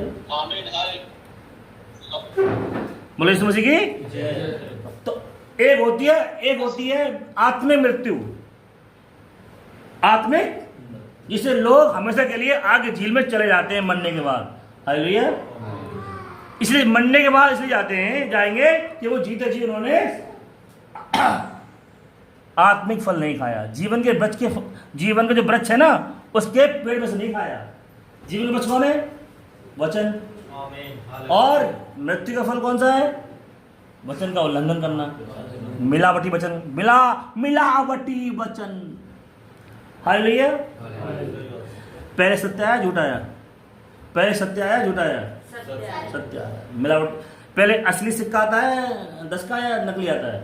Speaker 1: बोले यीशु मसीह की। तो एक होती है आत्मिक मृत्यु, आत्मिक, जिसे लोग हमेशा के लिए आगे झील में चले जाते हैं मरने के बाद। हालेलुया। इसलिए मरने के बाद इसलिए जाएंगे कि वो जीते जी उन्होंने आत्मिक फल नहीं खाया। जीवन का जो वृक्ष है ना, उसके पेड़ में से नहीं खाया। जीवन का वृक्ष कौन है? वचन। और मृत्यु का फल कौन सा है? वचन का उल्लंघन करना, मिलावटी वचन, मिलावटी वचन। हालेलुया। पहले सत्य आया झूठा आया? पहले सत्य आया झूठा आया? सत्य आया। मिलावट। पहले असली सिक्का आता है 10 का या नकली आता है?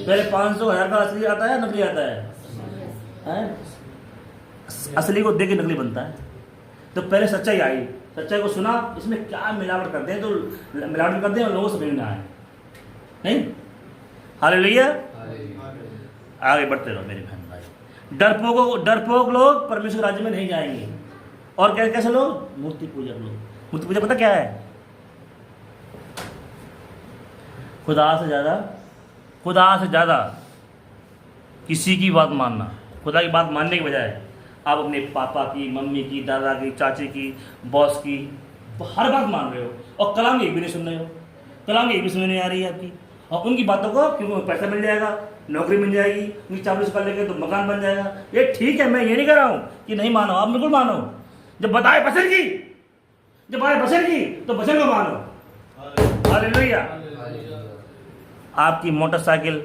Speaker 1: पहले 500 1000 का असली आता है नकली आता है? हैं? असली को देख के नकली बनता है। तो पहले सच्चाई आई, सच्चाई को सुना, इसमें क्या मिलावट करते हैं, तो मिलावट करते हैं और लोगों को समझ में आए नहीं। हालेलुया। आगे बढ़ते रहो मेरे बहन भाई। डरपोक लोग परमेश्वर राज्य में नहीं जाएंगे। और कैसे लोग? मूर्ति पूजक लोग। मूर्ति पूजक पता क्या है? खुदा से ज़्यादा किसी की बात मानना। खुदा की बात मानने के बजाय आप अपने पापा की, मम्मी की, दादा की, चाची की, बॉस की, तो हर बात मान रहे हो और कलाम एक भी नहीं सुन रहे हो। कलाम एक भी समझ नहीं आ रही है आपकी। और उनकी बातों को क्योंकि पैसा मिल जाएगा, नौकरी मिल जाएगी, उनकी चाबी कर लेंगे तो मकान बन जाएगा। ये ठीक है, मैं ये नहीं कर रहा हूँ कि नहीं मानो, आप बिल्कुल मानो। जब बताए बचन की, तो बचन को मानो। हालेलुया। आपकी मोटरसाइकिल,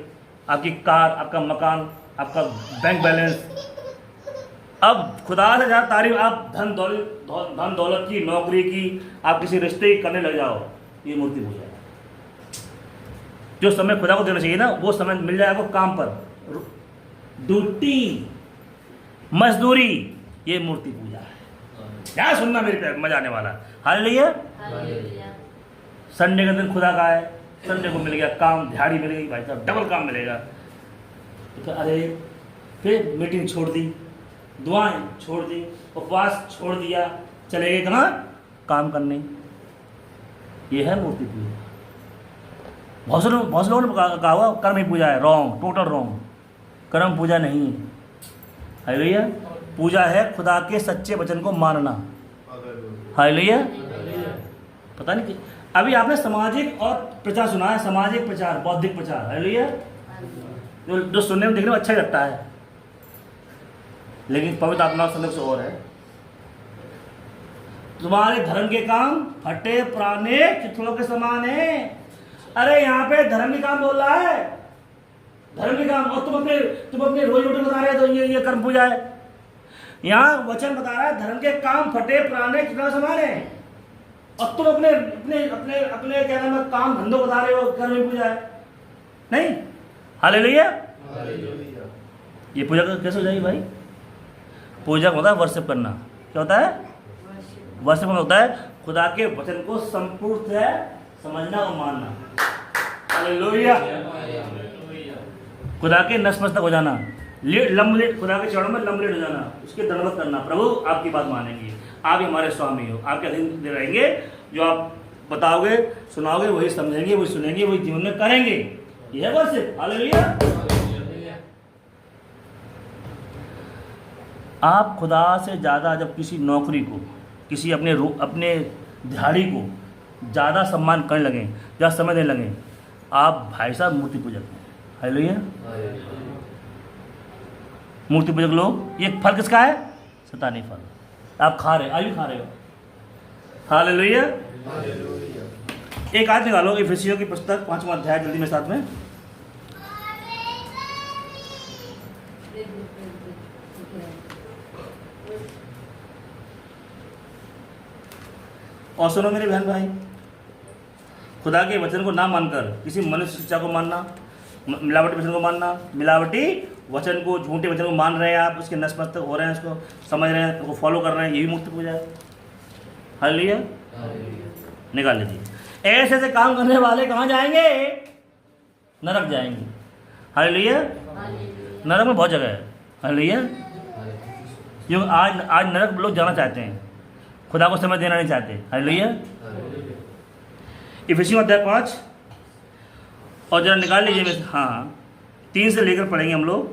Speaker 1: आपकी कार, आपका मकान, आपका बैंक बैलेंस, अब खुदा से ज़्यादा तारीफ आप धन दौलत की, नौकरी की, आप किसी रिश्ते की करने लग जाओ, ये मूर्ति पूजा है। जो समय खुदा को देना चाहिए ना, वो समय मिल जाए आपको काम पर, ड्यूटी, मजदूरी, ये मूर्ति पूजा है। क्या सुनना मेरे पे मजा आने वाला। हालेलुया। संडे का दिन खुदा का है, संडे को मिल गया काम, दिहाड़ी मिल गई, भाई साहब डबल काम मिलेगा। तो अरे फिर मीटिंग छोड़ दी, दुआएं छोड़ दी, उपवास छोड़ दिया, चले गए कहाँ? काम करने। ये है मूर्ति पूजा। बहुत से लोगों ने कहा हुआ कर्म ही पूजा है। Wrong, total wrong. कर्म पूजा नहीं है। हालेलुया। पूजा है खुदा के सच्चे वचन को मानना। हालेलुया। पता नहीं अभी आपने सामाजिक और प्रचार सुना है, सामाजिक प्रचार, बौद्धिक प्रचार। हालेलुया। जो सुनने में देखने में अच्छा ही लगता है, लेकिन पवित्र आत्मा संदर्भ से और है। तुम्हारे धर्म के काम फटे पुराने चिथड़ों के समान है। अरे यहाँ पे धर्म के काम बोल रहा है, धर्म के काम, और तुम अपने रोज रोटी बता रहे हो, तो ये कर्म पूजा है। यहाँ वचन बता रहा है धर्म के काम फटे पुराने चिथड़ों के समान है, और तुम अपने अपने अपने अपने क्या नाम है काम धंधों बता रहे हो, कर्म पूजा है नहीं। हालेलुया। ये पूजा कैसे हो जाएगी भाई? पूजा होता है वर्शिप करना। क्या होता है? वर्शिप होता है खुदा के वचन को संपूर्ण है समझना और मानना। हालेलुया। खुदा के नतमस्तक हो जाना, खुदा के चरणों में लंबलेट हो जाना, उसके दंडवत करना। प्रभु आपकी बात मानेंगे, आप ही हमारे स्वामी हो, आपके अधीन रहेंगे। जो आप बताओगे, सुनाओगे, वही समझेंगे, वही सुनेंगे, वही जीवन में करेंगे। यह है वर्शिप। हालेलुया। आप खुदा से ज़्यादा जब किसी नौकरी को, किसी अपने दिहाड़ी को ज़्यादा सम्मान करने लगें, ज़्यादा समय देने लगें, आप भाई साहब मूर्ति पूजक हैं। हालेलुया। मूर्ति पूजक लोग, ये फल किसका है? शैतानी फल। आप खा रहे, आयु खा रहे हो। हालेलुया। एक आयत निकालो, इफिसियों की पुस्तक 5वां अध्याय, जल्दी में साथ में। और सुनो मेरे बहन भाई, खुदा के वचन को ना मानकर किसी मनुष्य शिक्षा को मानना, मिलावटी वचन को मानना, मिलावटी वचन को, झूठे वचन को मान रहे हैं आप, उसके नतमस्तक हो रहे हैं, उसको समझ रहे हैं, उसको फॉलो कर रहे हैं, ये भी मूर्ति पूजा है। हालेलुया। निकाल लीजिए। ऐसे ऐसे काम करने वाले कहाँ जाएंगे? नरक जाएंगे। हालेलुया। नरक में बहुत जगह है। हालेलुया। क्योंकि आज नरक लोग जाना चाहते हैं, खुदा को समय देना नहीं चाहते। हालेलुया। इफिसियों अध्याय 5 और जरा निकाल लीजिए। हाँ, 3 से लेकर पढ़ेंगे हम लोग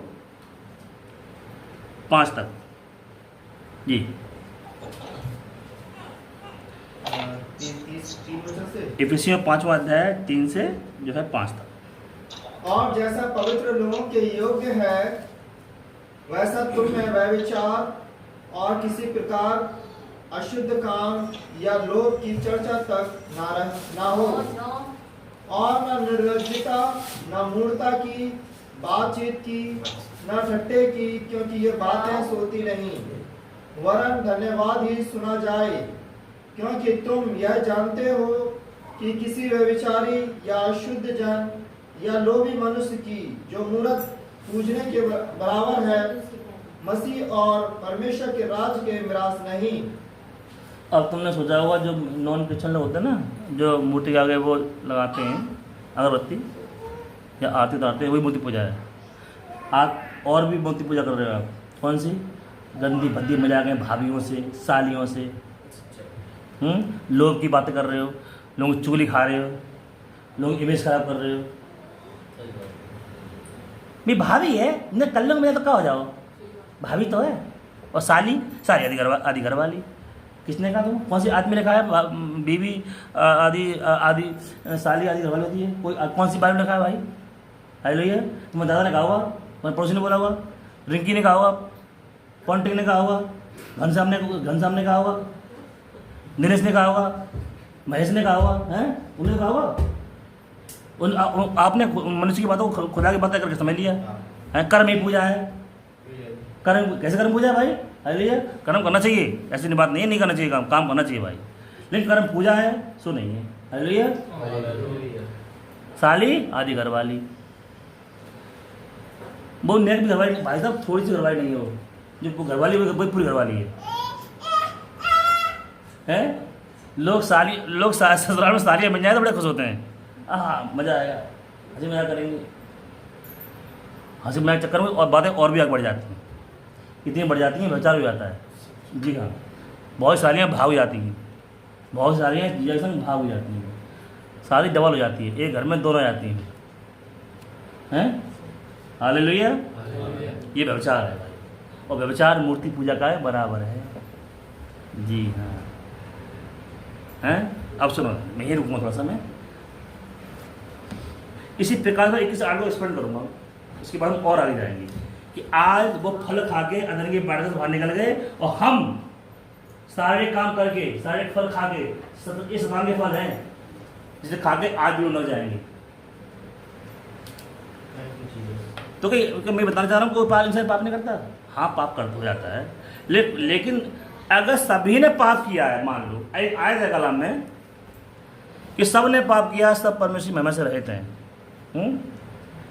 Speaker 1: 5 तक जी। इफिसियों 5वां अध्याय 3 से जो है 5 तक।
Speaker 2: और जैसा पवित्र लोगों के योग्य है, वैसा तुम में व्यभिचार और किसी प्रकार अशुद्ध काम या लोभ की चर्चा तक ना हो, और न निर्लज्जता, न मूर्ता की, बातचीत की, न ठट्टे की, क्योंकि ये बातें सोती नहीं वरन धन्यवाद ही सुना जाए, क्योंकि तुम यह जानते हो कि किसी व्यभिचारी या अशुद्ध जन या लोभी मनुष्य की जो मूरत पूजने के बराबर है, मसीह और परमेश्वर के राज्य के मिरास नहीं।
Speaker 1: अब तुमने सोचा होगा जो नॉन क्रिश्चियन लोग होते हैं ना, जो मूर्ति के आगे वो लगाते हैं अगरबत्ती या आरती उतारते हैं, वही मूर्ति पूजा है। आप और भी मूर्ति पूजा कर रहे हो आप। कौन सी? गंदी भद्दी मजाक है भाभीयों से, सालियों से, लोग की बातें कर रहे हो, लोगों की चुगली खा रहे हो, लोगों की इमेज खराब कर रहे हो। भाई भाभी है न, कल में तो क्या हो जाओ, भाभी तो है। और साली, सारी आदि घर वाली। किसने कहा तुम? कौन सी आदमी ने कहा है बीवी आदि आदि साली आदि घर वाली होती है? कोई कौन सी बाइबल में लिखा है भाई? हालेलुया। तुम्हारे दादा ने कहा होगा, तुम्हारे पड़ोसी ने बोला होगा, रिंकी ने कहा होगा, कॉन्टिक ने कहा होगा, घनश्याम ने कहा होगा, दिनेश ने कहा होगा, महेश ने कहा होगा, हैं? उन्होंने कहा होगा। आपने मनुष्य की बातों को खुदा की बातें करके समझ लिया है। कर्म ही पूजा है। कर्म कैसे? कर्म पूजा है भाई। हालेलुया। कर्म करना चाहिए, ऐसी बात नहीं है नहीं करना चाहिए, काम करना चाहिए भाई, लेकिन कर्म पूजा है सो नहीं है। हालेलुया। साली आदि घर वाली, वो नेक भी घरवाली भाई साहब, थोड़ी सी घरवाली नहीं हो, जो घरवाली वही पूरी घरवाली है। लोग ससुराल में सालियाँ बन जाए तो बड़े खुश होते हैं। हाँ मज़ा आएगा, हंसी मजाक करेंगे, हंसी मजाक चक्कर में और बातें और भी आगे बढ़ जाती हैं, इतनी बढ़ जाती हैं व्यभिचार हो जाता है। जी हाँ, बहुत सालियाँ भाग हो जाती हैं, बहुत सालियाँ जीजा संग भाग हो जाती हैं, सारी डबल हो जाती है, एक घर में दोनों जाती हैं। हालेलुया। ये व्यभिचार है भाई, और व्यभिचार मूर्ति पूजा का है बराबर है। जी हाँ। हैं? अब सुनो, मैं ही रुकूँगा थोड़ा सा, मैं इसी प्रकार से 21 आगे एक्सप्लेन करूँगा, उसके बाद हम और आगे जाएंगे कि आज वो फल खा के अंदर की बाढ़ से बाहर निकल गए, और हम सारे काम करके, सारे फल खा के, ये शैतान के फल हैं जिसे खा के आज भी उड़ जाएंगे। तो क्या मैं बताना चाह रहा हूँ, कोई इंसान पाप नहीं करता? हाँ, पाप कर हो जाता है, लेकिन अगर सभी ने पाप किया है, मान लो आयत है कलाम में कि सब ने पाप किया, सब परमेश्वर की महिमा से रहित हैं।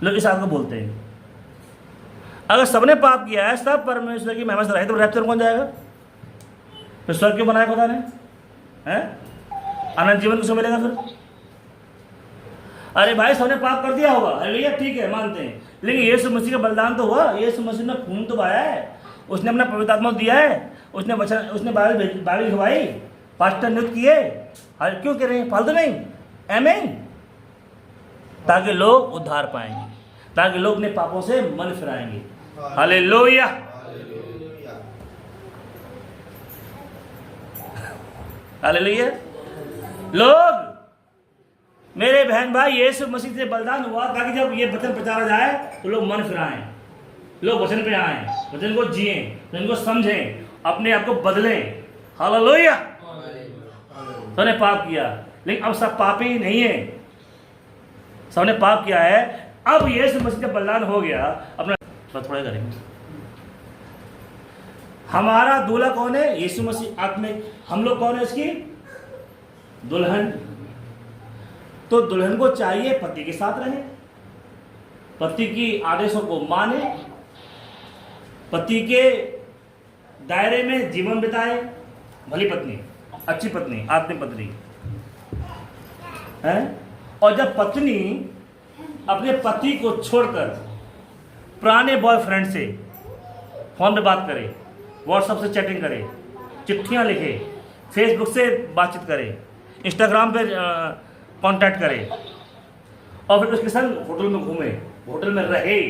Speaker 1: लोग इस बात को बोलते हैं, अगर सबने पाप किया है, सब परमेश्वर की महिमा से रहित, तो रैप्चर कौन जाएगा? फिर स्वर्ग क्यों बनाया खुदा ने? हैं? अनंत जीवन किसको मिलेगा फिर? अरे भाई, सबने पाप कर दिया होगा, हालेलुया, ठीक है, मानते हैं, लेकिन यीशु मसीह का बलिदान तो हुआ, यीशु मसीह ने खून तो बहाया है, उसने अपना पवित्र आत्मा दिया है, उसने बाइबल लिखवाई, पास्टर नियुक्त किए, क्यों कह रहे हैं? फालतू नहीं, आमीन, ताकि लोग उद्धार पाएंगे, ताकि लोग अपने पापों से मन फिराएंगे। हालेलुया। हालेलुया। लोग, मेरे बहन भाई, यीशु मसीह से बलिदान हुआ ताकि जब ये वचन प्रचारा जाए तो लोग मन फिराएं, लोग वचन पे आएं, वचन को जिएं, वचन को समझें, अपने आप को बदलें। हालेलुया। सबने पाप किया, लेकिन अब सब पापी नहीं है, सबने पाप किया है। अब यीशु मसीह का बलिदान हो गया, अपना थोड़ा करेंगे। हमारा दूल्हा कौन है? यीशु मसीह आत्मिक। हम लोग कौन है? इसकी दुल्हन। तो दुल्हन को चाहिए पति के साथ रहे, पति की आदेशों को माने, पति के दायरे में जीवन बिताए, भली पत्नी, अच्छी पत्नी, आत्मिक पत्नी है। और जब पत्नी अपने पति को छोड़कर पुराने बॉयफ्रेंड से फोन पे बात करे, व्हाट्सएप से चैटिंग करे, चिट्ठियां लिखे, फेसबुक से बातचीत करे, इंस्टाग्राम पे कांटेक्ट करे, और फिर उसके संग होटल में घूमे, होटल में रहे,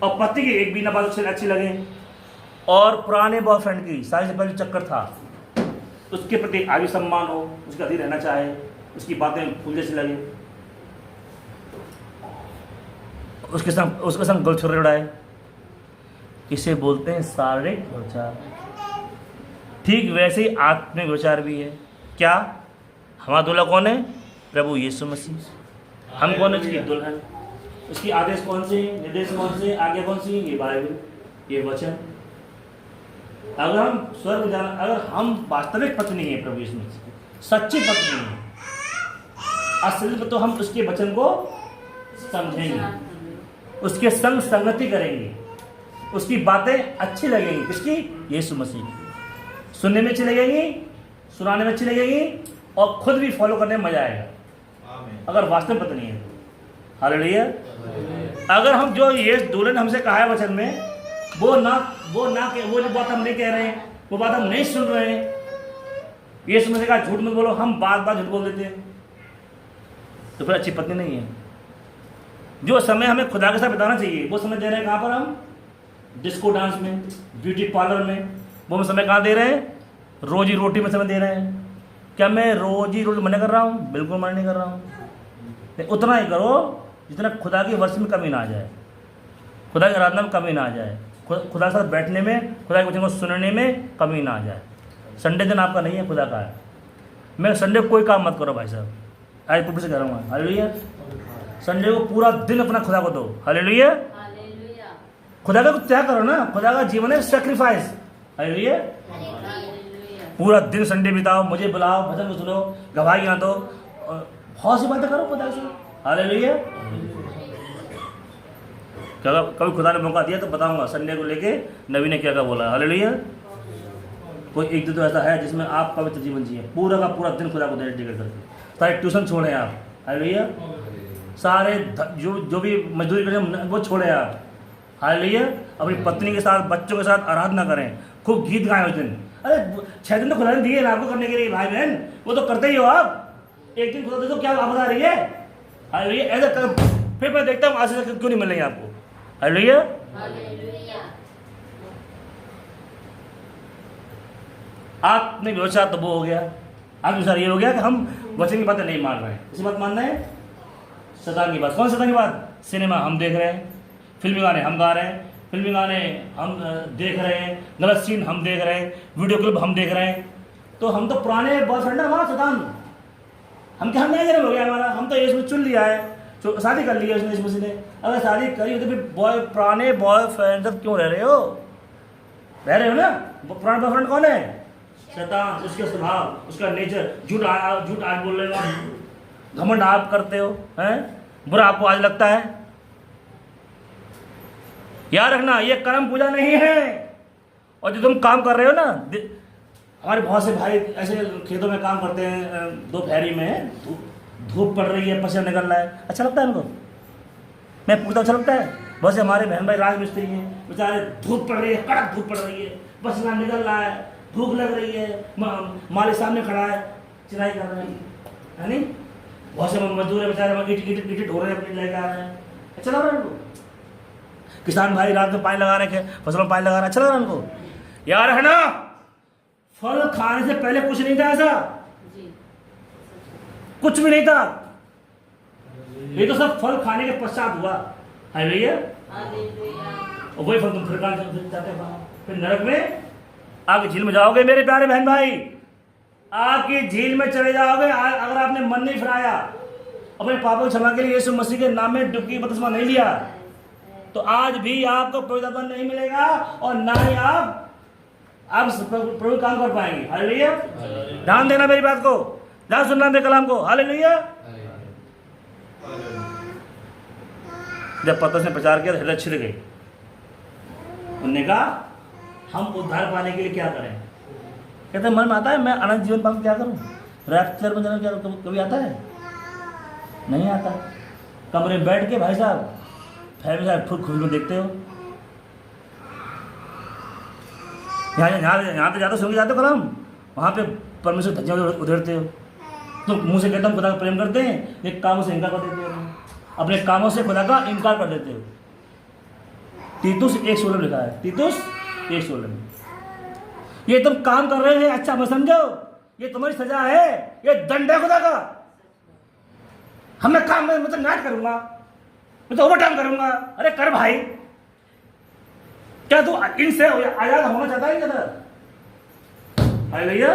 Speaker 1: और पति की एक भी ना बात अच्छी लगे, और पुराने बॉयफ्रेंड की शादी से पहले चक्कर था, उसके प्रति आगे सम्मान हो, उसके अधीन रहना चाहे, उसकी बातें फूल जैसी लगे, उसके संग गल छुरे उड़ाए, इसे बोलते हैं शारीरिक व्यभिचार। ठीक वैसे ही आत्मिक व्यभिचार भी है। क्या? हमारा दूल्हा कौन है? प्रभु यीशु मसीह। हम कौन है? उसकी दुल्हन। उसकी आदेश कौन से, निर्देश कौन से, आज्ञा कौन सी? ये बाइबल, ये वचन। अगर हम स्वर्ग जाना, अगर हम वास्तविक पत्नी है प्रभु यीशु मसीह, सच्ची पत्नी है, असली में, तो हम उसके वचन को समझेंगे, उसके संग संगति करेंगे, उसकी बातें अच्छी लगेंगी। किसकी? यीशु मसीह की। सुनने में अच्छी लगेंगी, सुनाने में अच्छी लगेगी, और खुद भी फॉलो करने में मजा आएगा, अगर वास्तव पत्नी है। हालेलुया। अगर हम जो ये दुल्हन हमसे कहा है वचन में, वो जो बात हम नहीं कह रहे हैं, वो बात हम नहीं सुन रहे हैं, यीशु मसीह का झूठ मत बोलो, हम बात झूठ बोल देते हैं, तो फिर अच्छी पत्नी नहीं है। जो समय हमें खुदा के साथ बिताना चाहिए, वो समय दे रहे हैं कहाँ पर? हम डिस्को डांस में, ब्यूटी पार्लर में। वो हम समय कहाँ दे रहे हैं? रोजी रोटी में समय दे रहे हैं। क्या मैं रोजी रोटी मना कर रहा हूँ? बिल्कुल मना नहीं कर रहा हूँ। नहीं, उतना ही करो जितना खुदा की वर्ष में कमी ना आ जाए, खुदा की आराधना में कमी ना आ जाए, खुदा के साथ बैठने में, खुदा के वचन को सुनने में कमी ना आ जाए। संडे दिन आपका नहीं है, खुदा का है। मैं संडे को कोई काम मत करो भाई साहब, आज प्रभु से कह रहा हूँ। हालेलुया। संडे को पूरा दिन अपना खुदा को दो। हालेलुया। खुदा का त्याग करो ना, खुदा का जीवन है सैक्रिफाइस। हालेलुया। पूरा दिन संडे बिताओ, मुझे बुलाओ, भजन को सुनो, गवाहियाँ दो, बहुत सी बातें करो खुदा से। हालेलुया। कभी खुदा ने मौका दिया तो बताऊंगा संडे को लेके नबी ने क्या क्या बोला। हालेलुया। कोई एक दिन तो ऐसा है जिसमें आप पवित्र जीवन जिए, पूरा का पूरा दिन खुदा को डेडिकेट करके। सारे ट्यूशन छोड़े आप। हालेलुया। सारे जो भी मजदूरी करें वो छोड़े आप। हालेलुया। अपनी पत्नी के साथ, बच्चों के साथ आराधना करें, खूब गीत गाएं उस दिन। अरे 6 दिन तो खुदा ने दिए ना आपको करने के लिए भाई बहन, वो तो करते ही हो आप। एक दिन खुदा दे तो क्या आपदा आ रही है? हालेलुया। ऐसा कर, फिर मैं देखता हूँ आज से क्यों नहीं मिल रही आपको। हालेलुया। आत्मविश्वास तो वो हो गया, आत्मविश्वास ये हो गया कि हम वचन की बातें नहीं मान रहे हैं। इसी बात मानना है शैतान की बात। कौन शैतान की बात? सिनेमा हम देख रहे हैं, फिल्मी गाने हम गा रहे हैं, फिल्मी गाने हम देख रहे हैं, गलत सीन हम देख रहे हैं, वीडियो क्लिप हम देख रहे हैं। तो हम तो पुराने बॉयफ्रेंड है हमारा शैतान। हम क्या, हम नया जन्म हो गया हमारा, हम तो इसमें चुन लिया है, शादी कर ली है उसने, इसमें ने अगर शादी करी तो फिर पुराने बॉयफ्रेंड सब क्यों रह रहे हो? रह रहे हो ना। पुराना बॉयफ्रेंड कौन है? शैतान। उसके स्वभाव, उसका नेचर, झूठ आज बोल रहे हो, घमंड आप करते हो, हैं, बुरा आपको आज लगता है। याद रखना, ये कर्म पूजा नहीं है। और जो तुम काम कर रहे हो ना, हमारे बहुत से भाई ऐसे खेतों में काम करते हैं, दोपहरी में धूप पड़ रही है, पसीना निकल रहा है, अच्छा लगता है उनको? मैं पूछता, अच्छा लगता है? बहुत से हमारे बहन भाई राज मिस्त्री हैं, बेचारे धूप पड़ रही है, कड़क धूप पड़ रही है, पसीना निकल रहा है, भूख लग रही है, माली सामने खड़ा है, चिराई कर रहे हैं, है नहीं? बहुत से मजदूर है बेचारे, ईट ढो रहे हैं, अपनी लेकर आ रहे हैं, अच्छा लग रहा है उनको? किसान भाई रात में पानी लगा रहे हैं, फसलों में पानी लगा रहे हैं, अच्छा लग रहा है उनको? यार है ना, फल खाने से पहले कुछ नहीं था ऐसा, कुछ भी नहीं था। ये तो सब फल खाने के पश्चात हुआ है भैया। और वही फल तुम फिर जाते हो, फिर नरक में आग झील में जाओगे मेरे प्यारे बहन भाई, आग की झील में चले जाओगे अगर आपने मन नहीं फिराया, अपने पापों की क्षमा के लिए यीशु मसीह के नाम में डुबकी बपतिस्मा नहीं लिया, तो आज भी आपको पवित्र आत्मा नहीं मिलेगा और ना ही आप प्रभु काम कर पाएंगे। हालेलुया। ध्यान देना मेरी बात को, ध्यान सुनना मेरे कलाम को। हालेलुया। जब पतरस ने प्रचार किया तो हृदय छिड़ गई। उन्होंने कहा हम उद्धार पाने के लिए क्या करें? कहते मन में आता है मैं अनंत जीवन पाऊं, क्या करूं? रैप्चर में जाना क्या कभी आता है? नहीं आता। कमरे में बैठ के भाई साहब फैमिली साहब खुद खुद में देखते हो, यहाँ पे जाते सुन के जाते हो कलाम, वहाँ पे परमेश्वर धज्जियाँ उधेड़ते हो। तो मुंह से कहता हूँ खुदा का प्रेम करते हैं, एक कामों से इनकार कर देते हो, अपने कामों से खुदा का इनकार कर देते हो। तीतुस 1:16 लिखा है, तीतुस 1:16 में। ये तुम काम कर रहे हैं अच्छा मत समझो, ये तुम्हारी सजा है, ये दंड है खुदा का। हम मैं काम में मतलब नाट करूंगा, मैं तो ओवर टाइम करूंगा। अरे कर भाई, क्या तू इनसे आजाद होना चाहता है क्या? हालेलुया।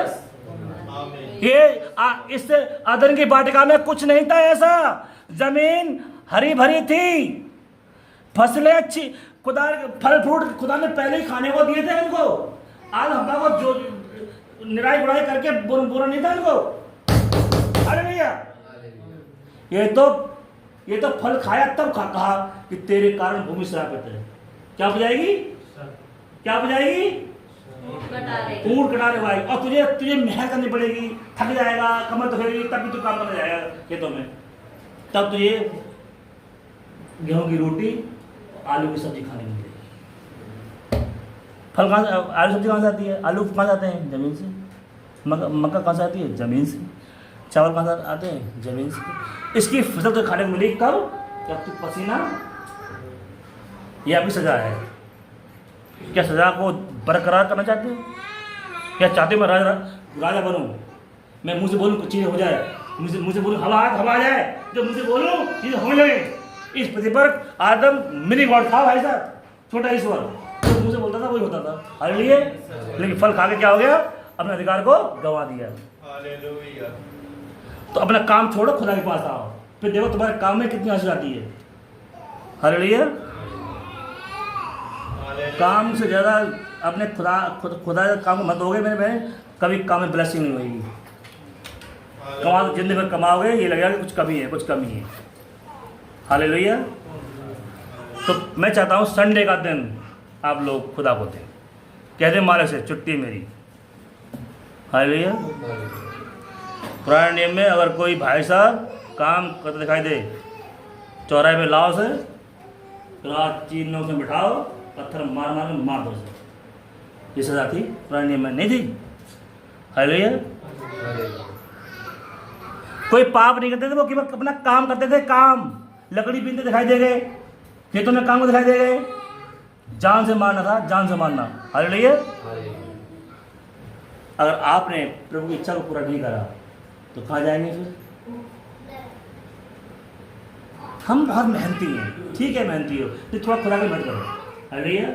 Speaker 1: ये इससे अदन की वाटिका में कुछ नहीं था ऐसा, जमीन हरी भरी थी, फसलें अच्छी, खुदा फल फ्रूट खुदा ने पहले ही खाने को दिए थे उनको, आज हमका को जो निराई गुड़ाई करके बोरा नहीं था इनको। अरे भैया ये तो फल खाया तब कहा कि तेरे कारण भूमि श्रापित है। क्या हो जाएगी? क्या हो जाएगी? ऊँट कटा रहे भाई। और तुझे मेहनत करनी पड़ेगी, थक जाएगा, कमर दुखेगी, तब भी तू काम करने जाएगा खेतों में। तब तुझे गेहूं की रोटी आलू की सब्जी खाने मिलेगी। फल कहाँ से, आलू सब्जी कहाँ से आती है? आलू कहाँ से आते हैं? जमीन से। मक्का कहाँ से आती है? जमीन से। चावल कहाँ से आते हैं? जमीन से। इसकी फसल तो खाने को मिलेगी कब? जब तू पसीना। ये आपकी सजा है। क्या सजा को बरकरार करना चाहते हो? क्या चाहते हो मैं राजा बनूं, मैं मुंह से बोलूं कुछ चीज़ हो जाए, मुंह से बोलूं हवा आ जाए, जो मुंह से बोलूं चीज़ होने लगे। इस पृथ्वी पर आदम मिनी गॉड था भाई साहब, छोटा ईश्वर, जो मुंह से बोलता था वही होता था। हालेलुया। लेकिन फल खा के क्या हो गया? अपने अधिकार को गंवा दिया।
Speaker 2: हालेलुया।
Speaker 1: तो अपना काम छोड़ो, खुदा के पास आओ, फिर देखो तुम्हारे काम में कितनी आशीष आती है। हालेलुया। काम से ज़्यादा अपने खुदा का काम मत होगे मेरे बहन, कभी काम में ब्लेसिंग नहीं होगी। जिंदगी भर कमाओगे, ये लगेगा कि कुछ कमी है। हालेलुया। तो मैं चाहता हूँ संडे का दिन आप लोग खुदा को दें, कह दें मालिक से छुट्टी मेरी। हालेलुया। पुराने नियम में अगर कोई भाई साहब काम करते दिखाई दे, चौराहे पे लाओ से, रात 3 लोग से बिठाओ, पत्थर मार दो से। ये सजा थी, पुराने नियम में नहीं थी। हालेलुया। कोई पाप नहीं करते थे वो, केवल अपना काम करते थे। काम लकड़ी बीनते दिखाई दे गए, खेतों में काम को दिखाई दे गए। जान से मारना था, जान से मारना। हालेलुया। अगर आपने प्रभु की इच्छा को पूरा नहीं करा तो कहाँ जाएंगे फिर? हम बहुत मेहनती हैं, ठीक है मेहनती हो, तो थोड़ा खुदा की मेहनत करो। हालेलुया।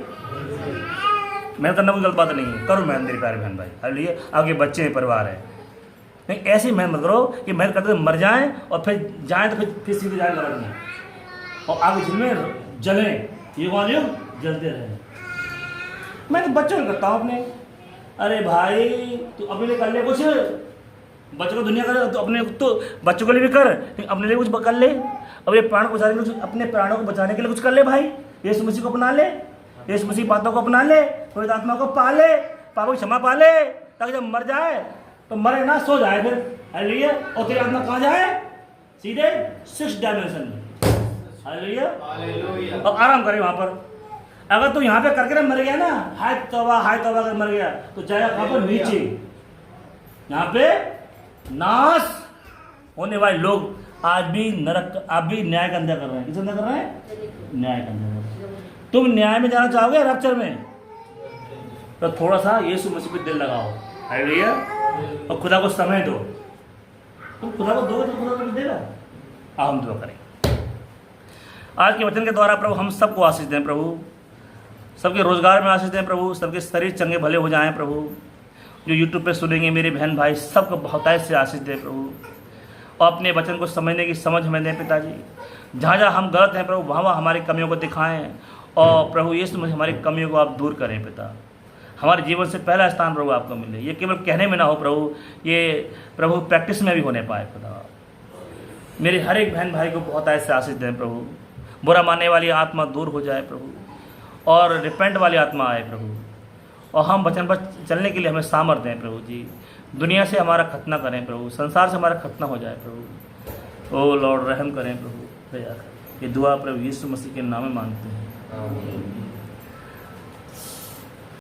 Speaker 1: मेहनत करना कोई गलत बात नहीं है, करो मेहनत मेरे प्यारे बहन भाई। हालेलुया। आपके बच्चे हैं, परिवार है, नहीं ऐसी मेहनत मत करो कि मेहनत करते हुए मर जाएं और फिर जाएं तो फिर सीधे जाए नरक में और आगे जिनमें जलें, ये कौन जलते रहे। मैं तो बच्चों को करता हूँ अपने। अरे भाई तू अपने लिए कर ले कुछ, बच्चों को दुनिया कर, तो अपने तो बच्चों के लिए भी कर, अपने लिए कुछ कर ले। अब ये प्राण को बचाने के लिए, अपने प्राणों को बचाने के लिए कुछ कर ले भाई। यीशु मसीह को अपना ले, यीशु मसीह बातों को अपना ले, पवित्र आत्मा को पा ले, पापों की क्षमा पा ले, ताकि जब मर जाए तो मरे ना, सो जाए फिर। हालेलुया। और तेरी आत्मा कहाँ जाए? सीधे 6 डायमेंशन में। हालेलुया। और आराम करे वहाँ पर। अगर तू यहाँ पे करके मर गया ना, हाय तौबा कर मर गया, तो जाएगा कहाँ पर? नीचे। यहाँ पे नाश होने वाले लोग आज भी नरक, आप भी न्याय का अंदर कर रहे हैं। किस अंदर कर रहे हैं? न्याय का अंदर कर रहे हैं। तुम न्याय में जाना चाहोगे रैप्चर में, तो थोड़ा सा यीशु मसीह पे दिल लगाओ। हालेलुया। और खुदा को समय दो। तुम खुदा को दोगे तो खुदा को देगा। आओ हम दुआ करें। आज के वचन के द्वारा प्रभु हम सबको आशीष दें प्रभु, सबके रोजगार में आशीष दें प्रभु, सबके शरीर चंगे भले हो जाएं प्रभु। जो यूट्यूब पे सुनेंगे मेरे बहन भाई, सबको बहुतायत से आशीष दें प्रभु, और अपने वचन को समझने की समझ हमें दें पिताजी। जहाँ जहाँ हम गलत हैं प्रभु, वहाँ वहाँ हमारी कमियों को दिखाएं, और प्रभु यीशु मसीह हमारी कमियों को आप दूर करें पिता। हमारे जीवन से पहला स्थान प्रभु आपको मिले। ये केवल कहने में ना हो प्रभु, ये प्रभु प्रैक्टिस में भी होने पाए पिता। मेरे हर एक बहन भाई को बहुतायत से आशीष दें प्रभु। बुरा मानने वाली आत्मा दूर हो जाए प्रभु, और रिपेंट वाली आत्मा आए प्रभु, और हम वचन पर चलने के लिए हमें सामर्थ्य दें प्रभु जी। दुनिया से हमारा खतना करें प्रभु, संसार से हमारा खतना हो जाए प्रभु। ओ लॉर्ड रहम करें प्रभु, दया करें। ये दुआ प्रभु यीशु मसीह के नाम में मांगते हैं।